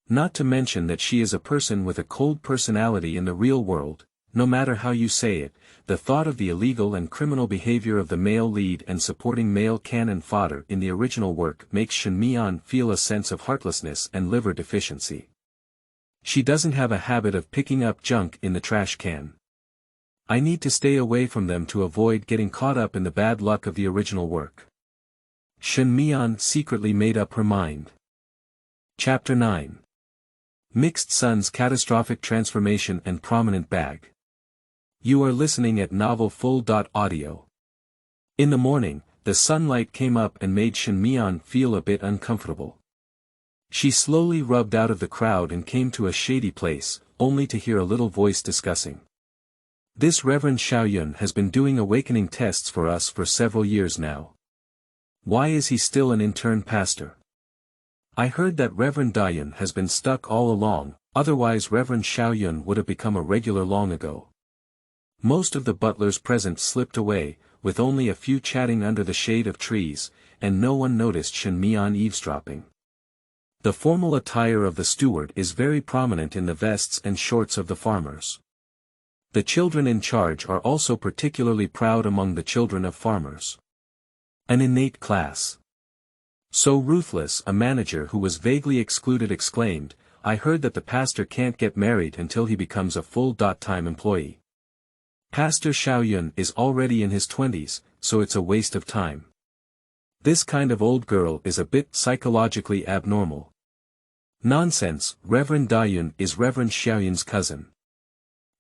Not to mention that she is a person with a cold personality in the real world. No matter how you say it, the thought of the illegal and criminal behavior of the male lead and supporting male cannon fodder in the original work makes Shen Mian feel a sense of heartlessness and liver deficiency. She doesn't have a habit of picking up junk in the trash can. I need to stay away from them to avoid getting caught up in the bad luck of the original work. Shen Mian secretly made up her mind. Chapter 9. Mixed Sun's Catastrophic Transformation and Prominent Bag. You are listening at Novel Full.audio. In the morning, the sunlight came up and made Shen Mian feel a bit uncomfortable. She slowly rubbed out of the crowd and came to a shady place, only to hear a little voice discussing. This Reverend Xiao Yan has been doing awakening tests for us for several years now. Why is he still an intern pastor? I heard that Reverend Dayan has been stuck all along, otherwise Reverend Xiao Yan would have become a regular long ago. Most of the butlers present slipped away, with only a few chatting under the shade of trees, and no one noticed Shen Mian eavesdropping. The formal attire of the steward is very prominent in the vests and shorts of the farmers. The children in charge are also particularly proud among the children of farmers. An innate class. So ruthless, a manager who was vaguely excluded exclaimed, I heard that the pastor can't get married until he becomes a full-time employee. Pastor Xiao Yan is already in his 20s, so it's a waste of time. This kind of old girl is a bit psychologically abnormal. Nonsense, Reverend Dayan is Reverend Xiao Yan's cousin.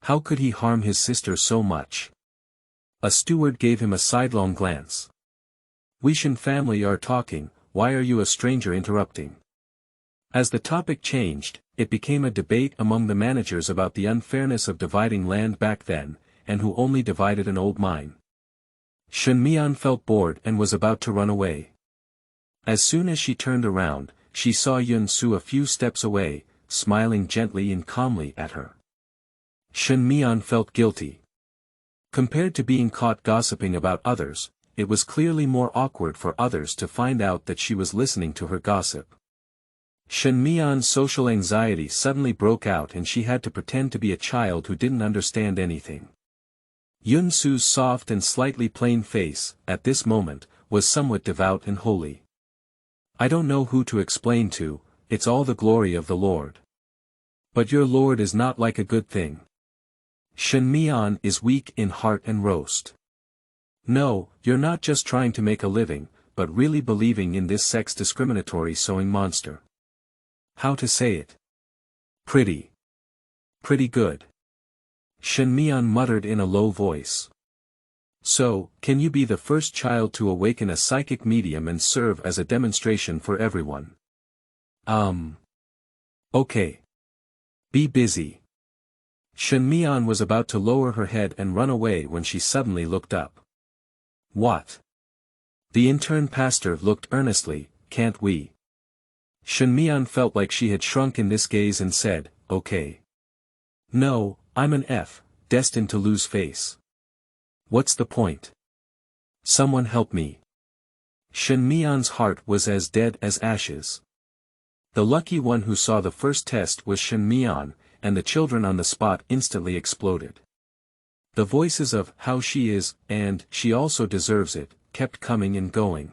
How could he harm his sister so much? A steward gave him a sidelong glance. We Shen family are talking, why are you a stranger interrupting? As the topic changed, it became a debate among the managers about the unfairness of dividing land back then, and who only divided an old mine. Shen Mian felt bored and was about to run away. As soon as she turned around, she saw Yun Su a few steps away, smiling gently and calmly at her. Shen Mian felt guilty. Compared to being caught gossiping about others, it was clearly more awkward for others to find out that she was listening to her gossip. Shen Mian's social anxiety suddenly broke out and she had to pretend to be a child who didn't understand anything. Yun Su's soft and slightly plain face, at this moment, was somewhat devout and holy. I don't know who to explain to, it's all the glory of the Lord. But your Lord is not like a good thing. Shen Mian is weak in heart and roast. No, you're not just trying to make a living, but really believing in this sex-discriminatory sewing monster. How to say it? Pretty. Pretty good. Shen Mian muttered in a low voice. So, can you be the first child to awaken a psychic medium and serve as a demonstration for everyone? Okay. Be busy. Shen Mian was about to lower her head and run away when she suddenly looked up. What? The intern pastor looked earnestly, can't we? Shen Mian felt like she had shrunk in this gaze and said, okay. No, I'm an F, destined to lose face. What's the point? Someone help me. Shen Mian's heart was as dead as ashes. The lucky one who saw the first test was Shen Mian, and the children on the spot instantly exploded. The voices of, how she is, and, she also deserves it, kept coming and going.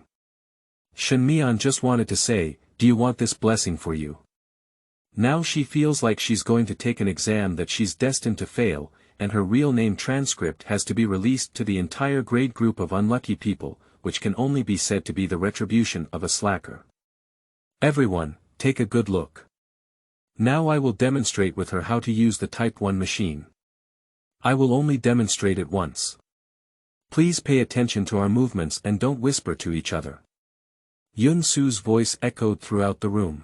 Shen Mian just wanted to say, do you want this blessing for you? Now she feels like she's going to take an exam that she's destined to fail, and her real name transcript has to be released to the entire grade group of unlucky people, which can only be said to be the retribution of a slacker. Everyone, take a good look. Now I will demonstrate with her how to use the Type 1 machine. I will only demonstrate it once. Please pay attention to our movements and don't whisper to each other. Yun Su's voice echoed throughout the room.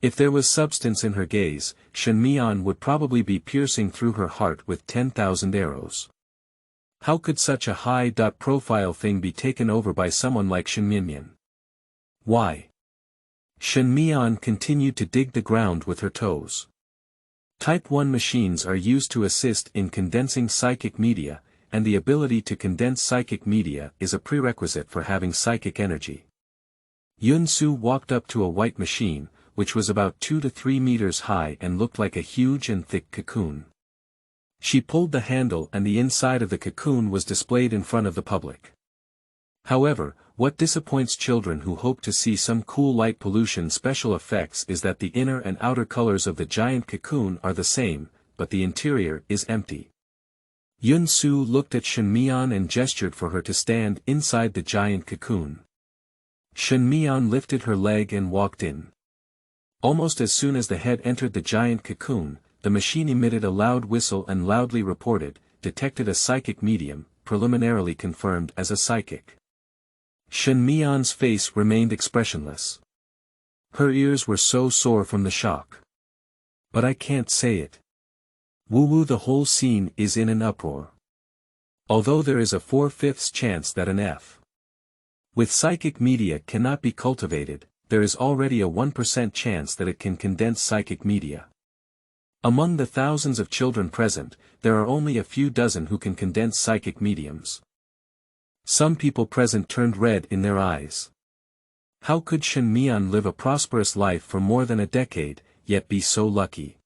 If there was substance in her gaze, Shen Mian would probably be piercing through her heart with 10,000 arrows. How could such a high-profile thing be taken over by someone like Shen Mian? Why? Shen Mian continued to dig the ground with her toes. Type 1 machines are used to assist in condensing psychic media, and the ability to condense psychic media is a prerequisite for having psychic energy. Yun Su walked up to a white machine, which was about 2 to 3 meters high and looked like a huge and thick cocoon. She pulled the handle and the inside of the cocoon was displayed in front of the public. However, what disappoints children who hope to see some cool light pollution special effects is that the inner and outer colors of the giant cocoon are the same, but the interior is empty. Yun Su looked at Shen Mian and gestured for her to stand inside the giant cocoon. Shen Mian lifted her leg and walked in. Almost as soon as the head entered the giant cocoon, the machine emitted a loud whistle and loudly reported, detected a psychic medium, preliminarily confirmed as a psychic. Shen Mian's face remained expressionless. Her ears were so sore from the shock. But I can't say it. Woo-woo, the whole scene is in an uproar. Although there is a 4/5 chance that an F. with psychic media cannot be cultivated, there is already a 1% chance that it can condense psychic media. Among the thousands of children present, there are only a few dozen who can condense psychic mediums. Some people present turned red in their eyes. How could Shen Mian live a prosperous life for more than a decade, yet be so lucky?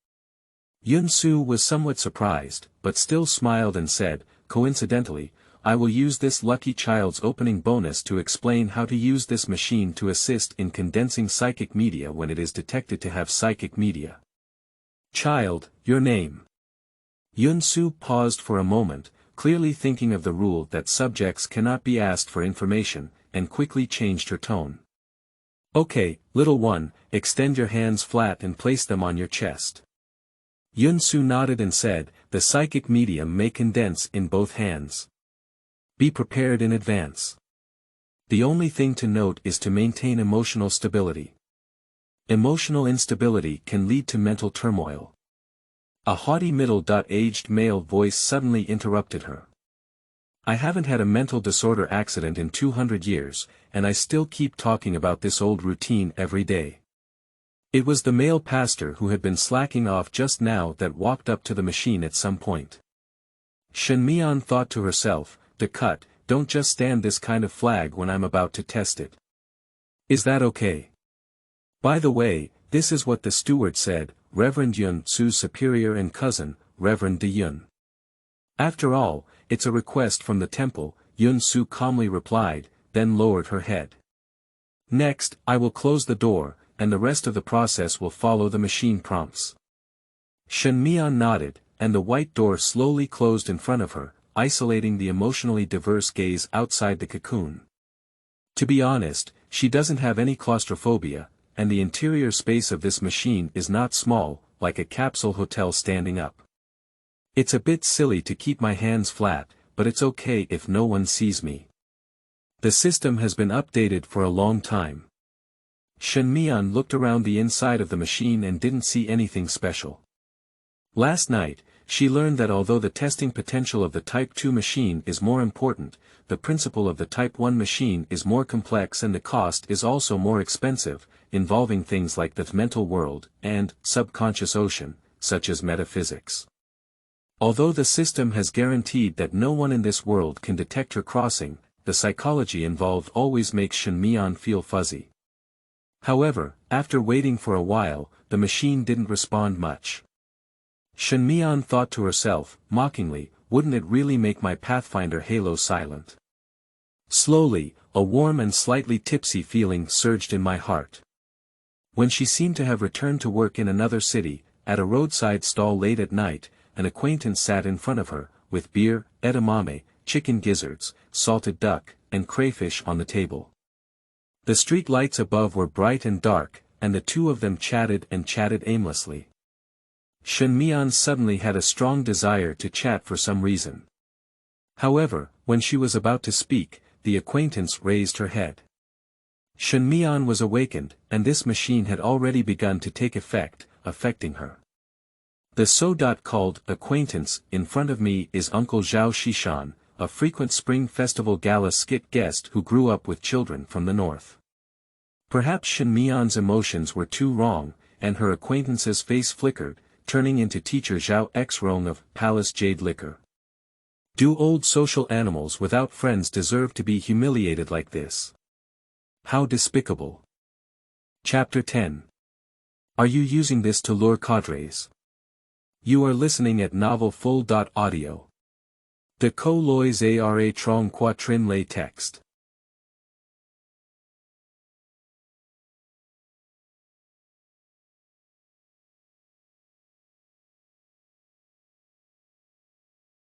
Yun Su was somewhat surprised, but still smiled and said, coincidentally, I will use this lucky child's opening bonus to explain how to use this machine to assist in condensing psychic media when it is detected to have psychic media. Child, your name. Yun Su paused for a moment, clearly thinking of the rule that subjects cannot be asked for information, and quickly changed her tone. Okay, little one, extend your hands flat and place them on your chest. Yun Su nodded and said, the psychic medium may condense in both hands. Be prepared in advance. The only thing to note is to maintain emotional stability. Emotional instability can lead to mental turmoil. A haughty middle-aged male voice suddenly interrupted her. I haven't had a mental disorder accident in 200 years, and I still keep talking about this old routine every day. It was the male pastor who had been slacking off just now that walked up to the machine at some point. Shen Mian thought to herself, don't just stand this kind of flag when I'm about to test it. Is that okay? By the way, this is what the steward said, Reverend Yun Su's superior and cousin, Reverend De Yun. After all, it's a request from the temple, Yun Su calmly replied, then lowered her head. Next, I will close the door, and the rest of the process will follow the machine prompts. Shen Mian nodded, and the white door slowly closed in front of her, isolating the emotionally diverse gaze outside the cocoon. To be honest, she doesn't have any claustrophobia, and the interior space of this machine is not small, like a capsule hotel standing up. It's a bit silly to keep my hands flat, but it's okay if no one sees me. The system has been updated for a long time. Shen Mian looked around the inside of the machine and didn't see anything special. Last night, she learned that although the testing potential of the Type 2 machine is more important, the principle of the Type 1 machine is more complex and the cost is also more expensive, involving things like the mental world and subconscious ocean, such as metaphysics. Although the system has guaranteed that no one in this world can detect her crossing, the psychology involved always makes Shen Mian feel fuzzy. However, after waiting for a while, the machine didn't respond much. Shen Mian thought to herself, mockingly, wouldn't it really make my Pathfinder halo silent? Slowly, a warm and slightly tipsy feeling surged in my heart. When she seemed to have returned to work in another city, at a roadside stall late at night, an acquaintance sat in front of her, with beer, edamame, chicken gizzards, salted duck, and crayfish on the table. The street lights above were bright and dark, and the two of them chatted aimlessly. Shen Mian suddenly had a strong desire to chat for some reason. However, when she was about to speak, the acquaintance raised her head. Shen Mian was awakened, and this machine had already begun to take effect, affecting her. The so-called acquaintance in front of me is Uncle Zhao Shishan, a frequent Spring Festival gala skit guest who grew up with children from the north. Perhaps Shen Mian's emotions were too wrong, and her acquaintance's face flickered, turning into teacher Zhao X-Rong of Palace Jade Liquor. Do old social animals without friends deserve to be humiliated like this? How despicable. Chapter 10. Are you using this to lure cadres? You are listening at novel full.audio. De co lois ara trong quatrin lay text.